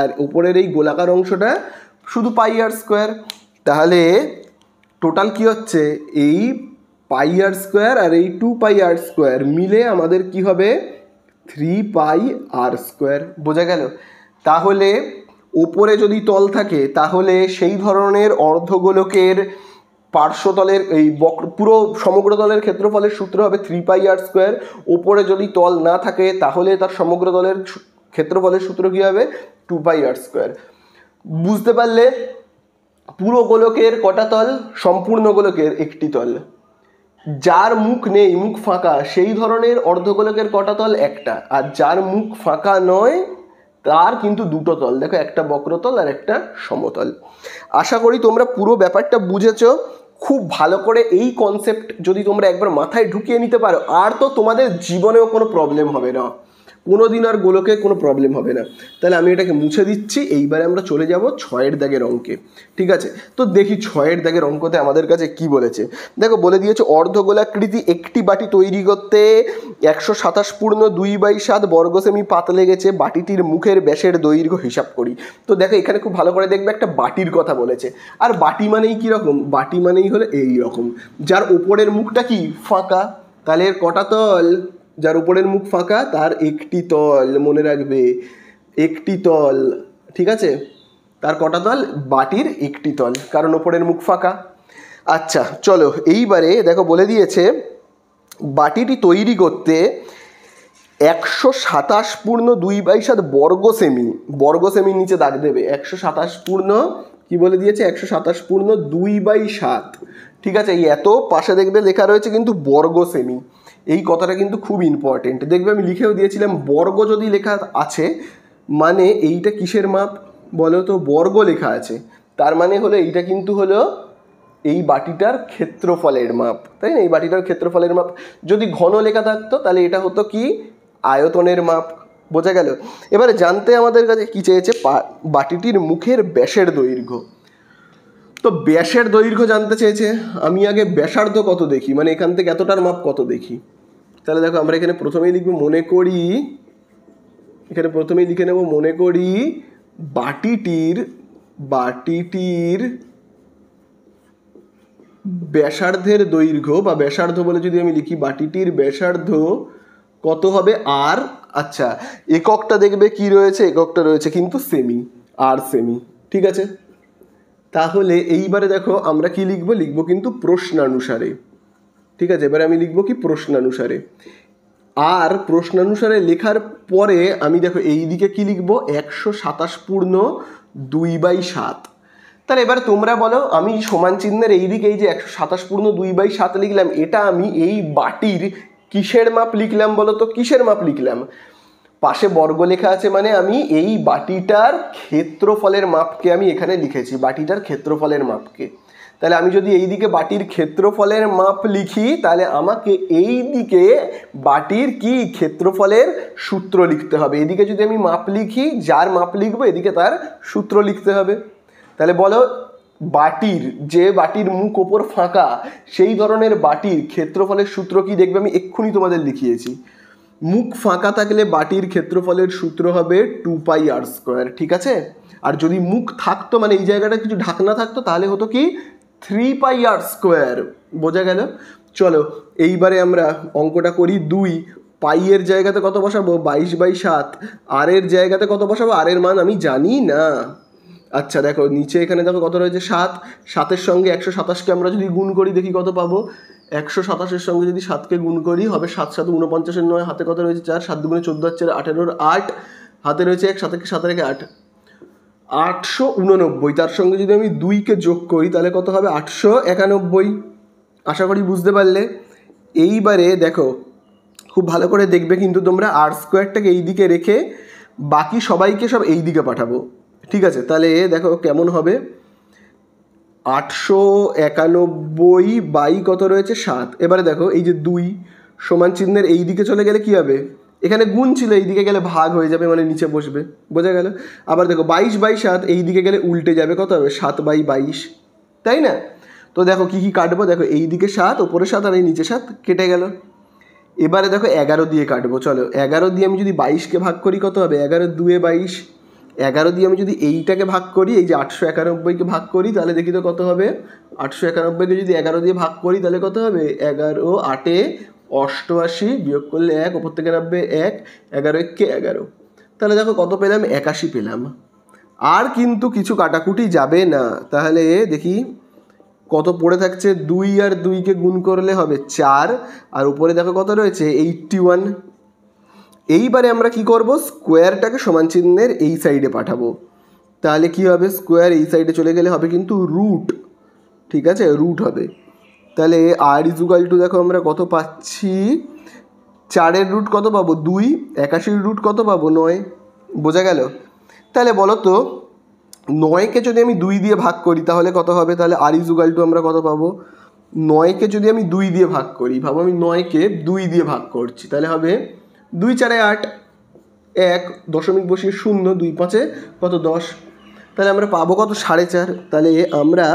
আর ওপরের এই গোলাকার অংশটা শুধু πr²। তাহলে টোটাল কি হচ্ছে, এই πr² আর এই 2πr² মিলে আমাদের কি হবে 3πr²। বোঝা গেল? তাহলে ওপরে যদি তল থাকে তাহলে সেই ধরনের অর্ধগোলকের পার্শ্বতলের এই পুরো সমগ্রতলের ক্ষেত্রফলের সূত্র হবে 3πr²। ওপরে যদি তল না থাকে তাহলে তার সমগ্রতলের ক্ষেত্রফলের সূত্র কী হবে 2πr²। বুঝতে পারলে? পুরো গোলকের কটা তল? সম্পূর্ণ গোলকের একটি তল। যার মুখ নেই, মুখ ফাঁকা, সেই ধরনের অর্ধগোলকের কটা তল? একটা। আর যার মুখ ফাঁকা নয় তার কিন্তু দুটো তল, দেখো একটা বক্রতল আর একটা সমতল। আশা করি তোমরা পুরো ব্যাপারটা বুঝেছো। খুব ভালো করে এই কনসেপ্ট যদি তোমরা একবার মাথায় ঢুকিয়ে নিতে পারো, আর তো তোমাদের জীবনেও কোনো প্রবলেম হবে না। কোনো দিন আর গোলকে কোনো প্রবলেম হবে না। তাহলে আমি এটাকে মুছে দিচ্ছি। এইবারে আমরা চলে যাব 6-এর দাগের অঙ্কে। ঠিক আছে, তো দেখি 6-এর দাগের অঙ্কতে আমাদের কাছে কি বলেছে। দেখো বলে দিয়েছে অর্ধগোলাকৃতি একটি বাটি তৈরি করতে 127 পূর্ণ 2/7 বর্গ সেমি পাত লেগেছে, বাটিটির মুখের ব্যাসের দৈর্ঘ্য হিসাব করি। তো দেখো এখানে খুব ভালো করে দেখবে, একটা বাটির কথা বলেছে। আর বাটি মানেই কীরকম, বাটি মানেই হলো এই রকম, যার ওপরের মুখটা কি ফাঁকা, তাহলে এর কটা তল, যার উপরের মুখ ফাঁকা তার একটি তল, মনে রাখবে একটি তল। ঠিক আছে, তার কটা তল, বাটির একটি তল, কারণ ওপরের মুখ ফাঁকা। আচ্ছা চলো এইবারে দেখো বলে দিয়েছে বাটিটি তৈরি করতে 127 পূর্ণ 2/7 বর্গ সেমি, বর্গ সেমির নিচে দাগ দেবে, 127 পূর্ণ কি বলে দিয়েছে, 127 পূর্ণ 2/7। ঠিক আছে, এই এত পাশে দেখবে লেখা রয়েছে কিন্তু বর্গ সেমি, এই কথাটা কিন্তু খুব ইম্পর্টেন্ট। দেখবে আমি লিখেও দিয়েছিলাম, বর্গ যদি লেখা আছে মানে এইটা কিসের মাপ বলো তো, বর্গ লেখা আছে, তার মানে হলো এইটা কিন্তু হলো এই বাটিটার ক্ষেত্রফলের মাপ, তাই না, এই বাটিটার ক্ষেত্রফলের মাপ। যদি ঘন লেখা থাকতো তাহলে এটা হতো কি, আয়তনের মাপ। বোঝা গেল। এবারে জানতে আমাদের কাছে কি চেয়েছে, বাটিটির মুখের ব্যাসের দৈর্ঘ্য। তো ব্যাসের দৈর্ঘ্য জানতে চেয়েছে, আমি আগে ব্যাসার্ধ কত দেখি, মানে এখান থেকে এতটার মাপ কত দেখি। তাহলে দেখো আমরা এখানে প্রথমেই লিখব, মনে করি এখানে প্রথমেই লিখে নেব, মনে করি বাটিটির ব্যাসার্ধের দৈর্ঘ্য, বা ব্যাসার্ধ বলে যদি আমি লিখি, বাটিটির ব্যাসার্ধ কত হবে, আর আচ্ছা এককটা দেখবে কি রয়েছে, এককটা রয়েছে কিন্তু সেমি, আর সেমি। ঠিক আছে, তাহলে এইবারে দেখো আমরা কি লিখব, লিখব কিন্তু প্রশ্নানুসারে। ঠিক আছে, এবারে আমি লিখব কি, প্রশ্নানুসারে। আর প্রশ্নানুসারে লেখার পরে আমি দেখো এই দিকে কি লিখব, 127 পূর্ণ 2/7। তাহলে এবার তোমরা বলো, আমি সমান চিহ্নের এই দিকে এই যে 127 পূর্ণ 2/7 লিখলাম, এটা আমি এই বাটির কিসের মাপ লিখলাম বলো তো, কিসের মাপ লিখলাম, পাশে বর্গ লেখা আছে মানে আমি এই বাটিটার ক্ষেত্রফলের মাপকে আমি এখানে লিখেছি, বাটিটার ক্ষেত্রফলের মাপকে। তাহলে আমি যদি এই দিকে বাটির ক্ষেত্রফলের মাপ লিখি, তাহলে আমাকে এই দিকে বাটির কি ক্ষেত্রফলের সূত্র লিখতে হবে। এদিকে যদি আমি মাপ লিখি, যার মাপ লিখবো এদিকে তার সূত্র লিখতে হবে। তাহলে বলো, বাটির যে বাটির মুখ ওপর ফাঁকা, সেই ধরনের বাটির ক্ষেত্রফলের সূত্র কি, দেখবে আমি এক্ষুনি তোমাদের লিখিয়েছি। মুখ ফাঁকা থাকলে বাটির ক্ষেত্রফলের সূত্র হবে 2πr²। ঠিক আছে, আর যদি মুখ থাকতো মানে এই জায়গাটা কিছু ঢাকনা থাকতো, তাহলে হতো কি 3πr²। বোঝা গেল। চলো এইবারে আমরা অঙ্কটা করি। 2 পাইয়ের জায়গাতে কত বসাবো, 22/7। আর এর জায়গাতে কত বসাবো, আর এর মান আমি জানি না। আচ্ছা দেখো নিচে এখানে দেখো কত রয়েছে, 7। 7-এর সঙ্গে 127কে আমরা যদি গুণ করি দেখি কত পাবো, 127-এর সঙ্গে যদি 7কে গুণ করি হবে 7 7 49, 9 হাতে কত রয়েছে 4, 7 দুগুণে 14, 4 18, 8 হাতে রয়েছে 1, 7 রেখে 8, 889। তার সঙ্গে যদি আমি 2কে যোগ করি তাহলে কত হবে, 891। আশা করি বুঝতে পারলে। এইবারে দেখো খুব ভালো করে দেখবে কিন্তু তোমরা, r² এই দিকে রেখে বাকি সবাইকে সব এই দিকে পাঠাবো। ঠিক আছে, তাহলে দেখো কেমন হবে, 891 বাই কত রয়েছে 7। এবারে দেখো এই যে 2 সমান চিহ্নের এই দিকে চলে গেলে কি হবে, এখানে গুণ ছিল, এই দিকে গেলে ভাগ হয়ে যাবে, মানে নিচে বসবে। বোঝা গেল। আবার দেখো 22/7 এই দিকে গেলে উল্টে যাবে, কত হবে 7/22, তাই না। তো দেখো কি কি কাটবো, দেখো এই দিকে 7, ওপরে 7 আর এই নিচে 7 কেটে গেল। এবারে দেখো 11 দিয়ে কাটবো। চলো 11 দিয়ে আমি যদি 22কে ভাগ করি কত হবে, 11 2 22। 11 দিয়ে আমি যদি এইটাকে ভাগ করি, এই যে 891কে ভাগ করি, তাহলে দেখি তো কত হবে, 891কে যদি 11 দিয়ে ভাগ করি তাহলে কত হবে, 11 8 88, বিয়োগ করলে 1, ওপর থেকে নামবে 1, 11 1 11। তাহলে দেখো কত পেলাম, 81 পেলাম। আর কিন্তু কিছু কাটাকুটি যাবে না। তাহলে দেখি কত পড়ে থাকছে, 2 আর 2কে গুণ করলে হবে 4, আর উপরে দেখো কত রয়েছে 81। এইবারে আমরা কি করব, স্কোয়ারটাকে সমান চিহ্নের এই সাইডে পাঠাবো। তাহলে কি হবে, স্কোয়ার এই সাইডে চলে গেলে হবে কিন্তু রুট। ঠিক আছে, রুট হবে। তাহলে আর ইজুকাল টু দেখো আমরা কত পাচ্ছি, 4-এর রুট কত পাবো 2, 81-র রুট কত পাবো 9। বোঝা গেল। তাহলে বলো তো 9কে যদি আমি 2 দিয়ে ভাগ করি তাহলে কত হবে, তাহলে আর ইজুকাল টু আমরা কত পাবো, 9কে যদি আমি 2 দিয়ে ভাগ করি, ভাবো আমি 9কে 2 দিয়ে ভাগ করছি, তাহলে হবে 2 4 8। 1 দশমিক বসিয়ে 0, 2 5 কত 10, তাহলে আমরা পাবো কত 4.5। তাহলে আমরা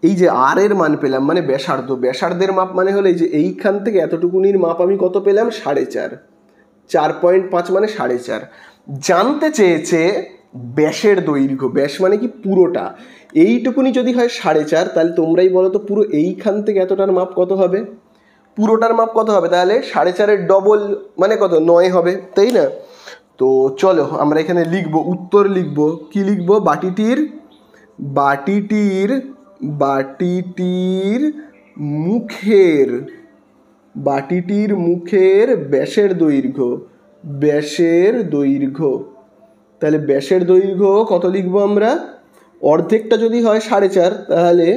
এই যে আর এর মান পেলাম মানে ব্যাসার্ধ, ব্যাসার্ধের মাপ মানে হলো এই যে এইখান থেকে এতটুকুনির মাপ আমি কত পেলাম 4.5, 4.5 মানে 4.5। জানতে চেয়েছে ব্যাসের দৈর্ঘ্য, ব্যাস মানে কি পুরোটা, এইটুকুনি যদি হয় 4.5 তাহলে তোমরাই বলো তো পুরো এইখান থেকে এতটার মাপ কত হবে, পুরোটার মাপ কত হবে, তাহলে 4.5-এর ডবল মানে কত 9 হবে, তাই না? তো চলো আমরা এখানে লিখবো, উত্তর লিখবো, কি লিখবো, বাটিটির মুখের ব্যাসের দৈর্ঘ্য, তাহলে ব্যাসের দৈর্ঘ্য কত লিখবো আমরা, অর্ধেকটা যদি হয় 4.5 তাহলে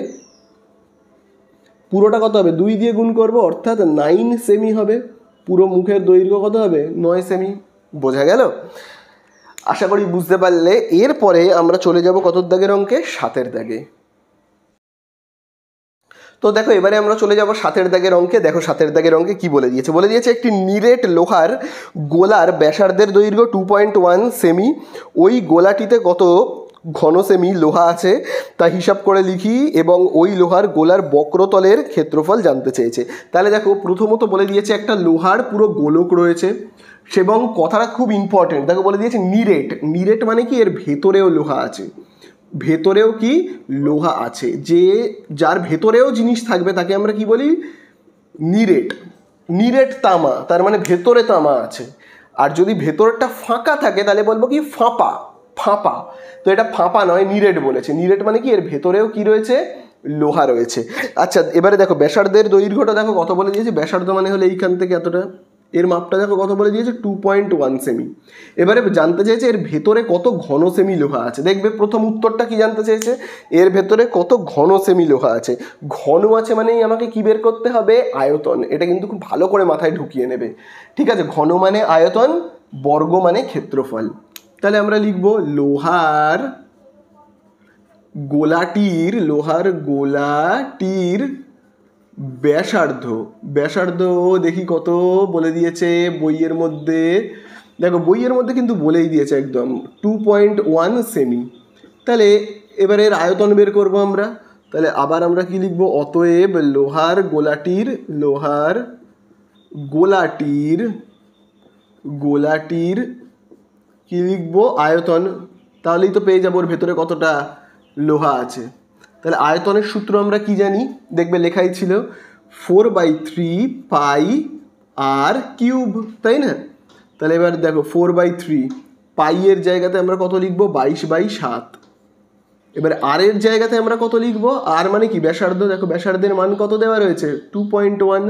পুরোটা কত হবে 2 দিয়ে গুণ করবো, অর্থাৎ 9 সেমি হবে। পুরো মুখের দৈর্ঘ্য কত হবে 9 সেমি। বোঝা গেল? আশা করি বুঝতে পারলে। এরপরে আমরা চলে যাব কত দাগের অঙ্কে, 7-এর দাগে। তো দেখো এবারে আমরা চলে যাব 7-এর দাগের অঙ্কে। দেখো 7-এর দাগের অঙ্কে কি বলে দিয়েছে, একটি নিরেট লোহার গোলার ব্যাসার্ধের দৈর্ঘ্য 2.1 সেমি, ওই গোলাটিতে কত ঘন সেমি লোহা আছে তা হিসাব করে লিখি, এবং ওই লোহার গোলার বক্রতলের ক্ষেত্রফল জানতে চেয়েছে। তাহলে দেখো প্রথমত বলে দিয়েছে একটা লোহার পুরো গোলক রয়েছে, এবং কথাটা খুব ইম্পর্টেন্ট, দেখো বলে দিয়েছে নিরেট মানে কি এর ভেতরেও লোহা আছে, ভেতরেও কি লোহা আছে, যে যার ভেতরেও জিনিস থাকবে তাকে আমরা কি বলি নিরেট তামা, তার মানে ভেতরে তামা আছে। আর যদি ভেতরটা ফাঁকা থাকে তাহলে বলবো কি ফাঁপা। তো এটা ফাঁপা নয়, নিরেট বলেছে। নিরেট মানে কি এর ভেতরেও কি রয়েছে, লোহা রয়েছে। আচ্ছা এবারে দেখো ব্যাসার্ধের দৈর্ঘ্যটা দেখো কত বলে দিয়েছে, ব্যাসার্ধ মানে হলো এইখান থেকে এতটা, এর মাপটা দেখো কত বলে দিয়েছে 2.1 সেমি। এবারে জানতে চাইছে এর ভেতরে কত ঘন সেমি লোহা আছে। দেখবে প্রথম উত্তরটা কি জানতে চেয়েছে, এর ভেতরে কত ঘন সেমি লোহা আছে। ঘন আছে মানেই আমাকে কি বের করতে হবে, আয়তন। এটা কিন্তু খুব ভালো করে মাথায় ঢুকিয়ে নেবে, ঠিক আছে? ঘন মানে আয়তন, বর্গ মানে ক্ষেত্রফল। তাহলে আমরা লিখব লোহার গোলাটির ব্যাসার্ধ দেখি কত বলে দিয়েছে বইয়ের মধ্যে। দেখো বইয়ের মধ্যে কিন্তু বলেই দিয়েছে একদম 2.1 সেমি। তাহলে এবারে এর আয়তন বের করব আমরা। তাহলে আবার আমরা কি লিখব, অতএব লোহার গোলাটির কি লিখব, আয়তন। তাহলেই তো পেয়ে যাবো ওর ভেতরে কতটা লোহা আছে। তাহলে আয়তনের সূত্র আমরা কি জানি, দেখবে লেখাই ছিল 4/3 পাই আর কিউব, তাই না? তাহলে এবার দেখো 4/3 পাই এর জায়গাতে আমরা কত লিখবো, 22/7। এবার আর এর জায়গাতে আমরা কত লিখবো, আর মানে কি ব্যাসার্ধ। দেখো ব্যাসার্ধের মান কত দেওয়া রয়েছে 2.1,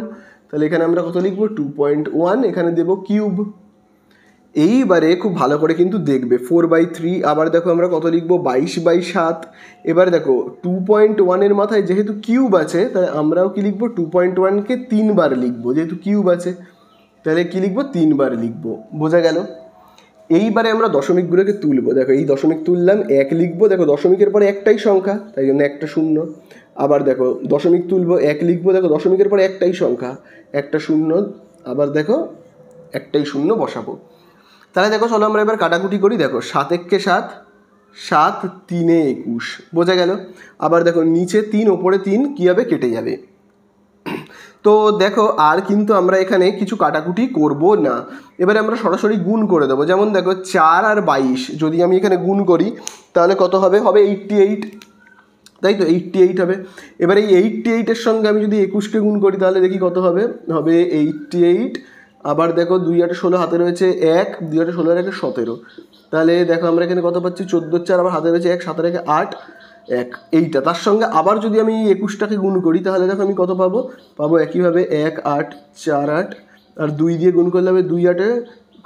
তাহলে এখানে আমরা কত লিখবো 2.1, এখানে দেবো কিউব। এইবারে খুব ভালো করে কিন্তু দেখবে 4/3, আবার দেখো আমরা কত লিখবো 22/7। এবার দেখো 2.1 মাথায় যেহেতু কিউব আছে তাহলে আমরাও কি লিখবো 2.1কে 3 বার লিখবো, যেহেতু কিউব আছে তাহলে কি লিখবো 3 বার লিখবো। বোঝা গেল? এইবারে আমরা দশমিকগুলোকে তুলবো। দেখো এই দশমিক তুললাম, 1 লিখবো। দেখো দশমিকের পরে একটাই সংখ্যা, তাই জন্য একটা শূন্য। আবার দেখো দশমিক তুলবো, 1 লিখবো। দেখো দশমিকের পরে একটাই সংখ্যা, একটা শূন্য। আবার দেখো একটাই শূন্য বসাবো। তাহলে দেখো চলো আমরা এবার কাটাকুটি করি। দেখো 7 একে 7, 7 3 21। বোঝা গেল? আবার দেখো নিচে 3 ওপরে 3 কী হবে, কেটে যাবে। তো দেখো আর কিন্তু আমরা এখানে কিছু কাটাকুটি করব না, এবারে আমরা সরাসরি গুণ করে দেবো। যেমন দেখো 4 আর 22 যদি আমি এখানে গুণ করি তাহলে কত হবে, 88, তাই তো 88 হবে। এবার এই 88-এর সঙ্গে আমি যদি 21কে গুণ করি তাহলে দেখি কত হবে, 88। আবার দেখো 2 8 16 হাতে রয়েছে 1, 2 8 16 আর 1 17। তাহলে দেখো আমরা এখানে কত পাচ্ছি 14 4, আবার হাতে রয়েছে 1, 7 আর 8, 1 এইটা। তার সঙ্গে আবার যদি আমি 21টাকে গুণ করি তাহলে দেখো আমি কত পাবো একইভাবে 1 8 4 8, আর 2 দিয়ে গুণ করলে হবে 2 8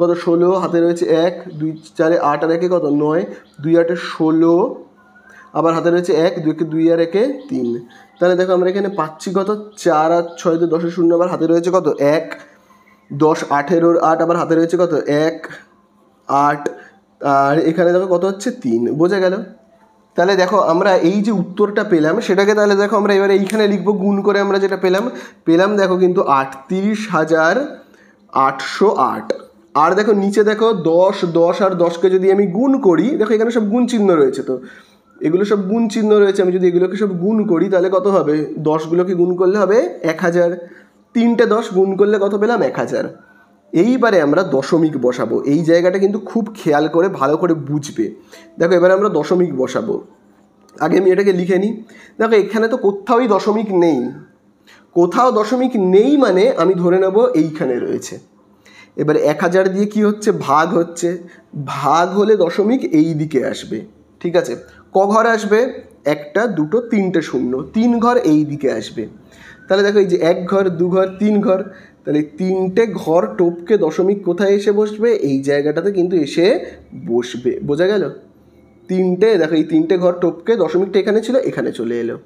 কত 16, হাতে রয়েছে 1, 2 4 8 আর 1 কত 9, 2 8 16, আবার হাতে রয়েছে 1, 2 আর 1 3। তাহলে দেখো আমরা এখানে পাচ্ছি কত 4 আর 6 10 0, আবার হাতে রয়েছে কত 1, 10 18 8, আবার হাতে রয়েছে কত 1 8, আর এখানে দেখো কত হচ্ছে 3। বোঝা গেল? তাহলে দেখো আমরা এই যে উত্তরটা পেলাম সেটাকে তাহলে দেখো আমরা এবারে এইখানে লিখবো, গুণ করে আমরা যেটা পেলাম দেখো কিন্তু 38,808। আর দেখো নিচে দেখো 10 10 আর 10কে যদি আমি গুণ করি, দেখো এখানে সব গুণ চিহ্ন রয়েছে, তো এগুলো সব গুণ চিহ্ন রয়েছে, আমি যদি এগুলোকে সব গুণ করি তাহলে কত হবে, 10গুলোকে গুণ করলে হবে 1000, 3টে 10 গুণ করলে কত পেলাম 1000। এইবারে আমরা দশমিক বসাবো, এই জায়গাটা কিন্তু খুব খেয়াল করে ভালো করে বুঝবে। দেখো এবারে আমরা দশমিক বসাবো, আগে আমি এটাকে লিখে নিই। দেখো এখানে তো কোথাওই দশমিক নেই, কোথাও দশমিক নেই মানে আমি ধরে নেব এইখানে রয়েছে। এবার 1000 দিয়ে কি হচ্ছে, ভাগ হচ্ছে, ভাগ হলে দশমিক এই দিকে আসবে, ঠিক আছে। ক ঘর আসবে, 1 2 3টে শূন্য, 3 ঘর এই দিকে আসবে। তাহলে দেখো এই যে 1 ঘর 2 ঘর 3 ঘর, তাহলে 3টে ঘর টপকে দশমিক কোথায় এসে বসবে, এই জায়গাটাতে কিন্তু এসে বসবে, বোঝা গেল। দেখো এই 3টে ঘর টপকে দশমিকটা এখানে ছিল, এখানে চলে এলো।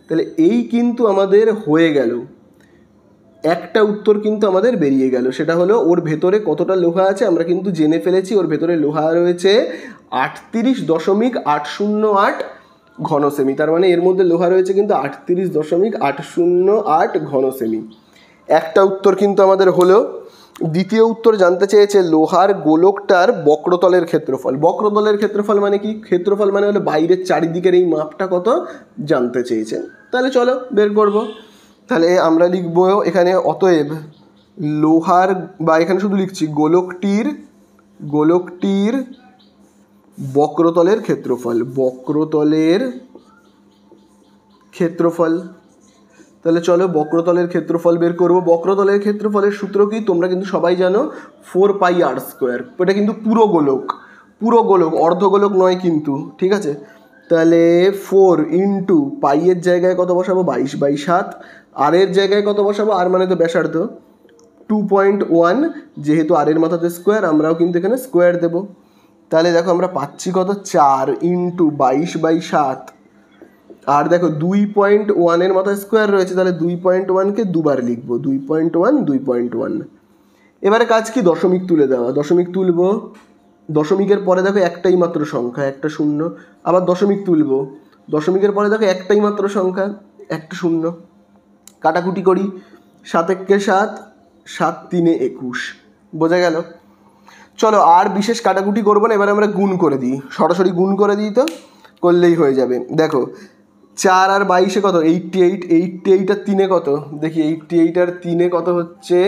তাহলে এই কিন্তু আমাদের হয়ে গেল, একটা উত্তর কিন্তু আমাদের বেরিয়ে গেল, সেটা হলো ওর ভেতরে কতটা লোহা আছে আমরা কিন্তু জেনে ফেলেছি। ওর ভেতরে লোহা রয়েছে 38.808 ঘন সেমি, তার মানে এর মধ্যে লোহা রয়েছে কিন্তু 38.808 ঘন সেমি। একটা উত্তর কিন্তু আমাদের হলো। দ্বিতীয় উত্তর জানতে চেয়েছে লোহার গোলকটার বক্রতলের ক্ষেত্রফল। বক্রতলের ক্ষেত্রফল মানে কি, ক্ষেত্রফল মানে হলো বাইরের চারিদিকের এই মাপটা কত জানতে চেয়েছে। তাহলে চলো বের করব। তাহলে আমরা লিখবো এখানে অতএব লোহার, বা এখানে শুধু লিখছি গোলকটির বক্রতলের ক্ষেত্রফল। তাহলে চলো বক্রতলের ক্ষেত্রফল বের করবো। বক্রতলের ক্ষেত্রফলের সূত্র কি তোমরা কিন্তু সবাই জানো, 4πr²। এটা কিন্তু পুরো গোলক, অর্ধগোলক নয় কিন্তু, ঠিক আছে। তাহলে 4 ইন্টু পাই এর জায়গায় কত বসাবো, 22/7। আর এর জায়গায় কত বসাবো, আর মানে তো ব্যাসার্ধ 2.1, যেহেতু আর এর মাথাতে স্কোয়ার আমরাও কিন্তু এখানে স্কোয়ার দেবো। তাহলে দেখো আমরা পাচ্ছি কত, 4 ইন্টু 22/7। আর দেখো 2.1 এর মাথায় স্কোয়ার রয়েছে, তাহলে 2.1কে দুবার লিখবো, 2.1। এবারে কাজ কি, দশমিক তুলে দেওয়া। দশমিক তুলবো, দশমিকের পরে দেখো একটাই মাত্র সংখ্যা, একটা শূন্য। আবার দশমিক তুলবো, দশমিকের পরে দেখো একটাই মাত্র সংখ্যা, একটা শূন্য। কাটাকুটি করি, 7 × 7, 7 × 3 = 21, বোঝা গেল। চলো আর বিশেষ কাটাকুটি করবো না, এবার আমরা গুণ করে দিই, সরাসরি গুণ করে দিই, তো করলেই হয়ে যাবে। দেখো 4 আর 22 কত, 88, 88 আর 3 কত দেখি, 88 আর 3 কত হচ্ছে,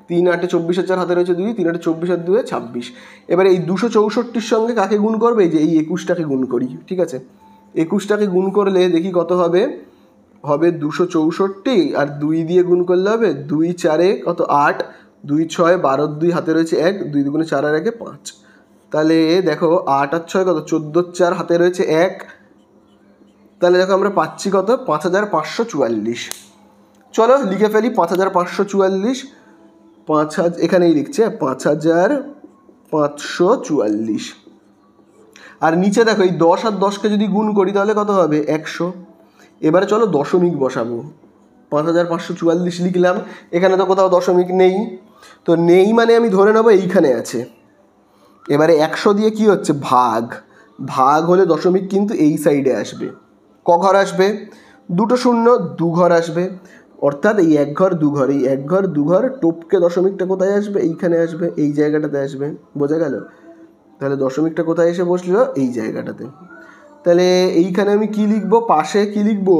3 8 24 আর 4 হাতে রয়েছে 2, 3 8 24 আর 2 26। এবার এই 264-র সঙ্গে কাকে গুণ করবে, এই যে এই 21টাকে গুণ করি, ঠিক আছে। 21টাকে গুণ করলে দেখি কত হবে, 264, আর 2 দিয়ে গুণ করলে হবে 2 4 কত 8, 2 6 12, 2 হাতে রয়েছে 1, 2 2 4 আর 1 5। তাহলে দেখো 8 আর 6 কত, 14, 4 হাতে রয়েছে 1। তাহলে দেখো আমরা পাচ্ছি কত, 5544। চলো লিখে ফেলি 5544, 5000 এখানেই লিখছে 5544। আর নিচে দেখো এই 10 আর 10কে যদি গুণ করি তাহলে কত হবে, 100। এবারে চলো দশমিক বসাবো, 5544 লিখলাম, এখানে তো কোথাও দশমিক নেই, তো নেই মানে আমি ধরে নেবো এইখানে আছে। এবারে 100 দিয়ে কি হচ্ছে, ভাগ হলে দশমিক কিন্তু এই সাইডে আসবে। ক ঘর আসবে, 2টো শূন্য, 2 ঘর আসবে, অর্থাৎ এই 1 ঘর 2 ঘর, এই 1 ঘর 2 ঘর টপকে দশমিকটা কোথায় আসবে, এইখানে আসবে, এই জায়গাটাতে আসবে, বোঝা গেল। তাহলে দশমিকটা কোথায় এসে বসলো, এই জায়গাটাতে। তাহলে এইখানে আমি কি লিখবো, পাশে কি লিখবো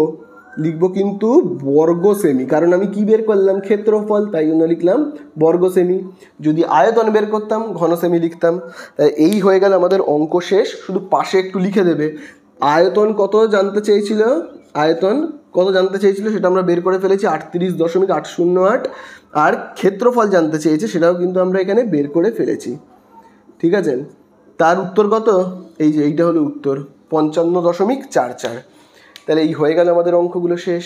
কিন্তু বর্গ সেমি, কারণ আমি কি বের করলাম, ক্ষেত্রফল, তাই জন্য লিখলাম বর্গ সেমি। যদি আয়তন বের করতাম ঘন সেমি লিখতাম। তাই এই হয়ে গেল আমাদের অঙ্ক শেষ। শুধু পাশে একটু লিখে দেবে আয়তন কত জানতে চেয়েছিল, সেটা আমরা বের করে ফেলেছি 38.808। আর ক্ষেত্রফল জানতে চেয়েছে, সেটাও কিন্তু আমরা এখানে বের করে ফেলেছি, ঠিক আছে। তার উত্তর কত, এই যে এইটা হলো উত্তর, 55.44। তাহলে এই হয়ে গেল আমাদের অঙ্কগুলো শেষ।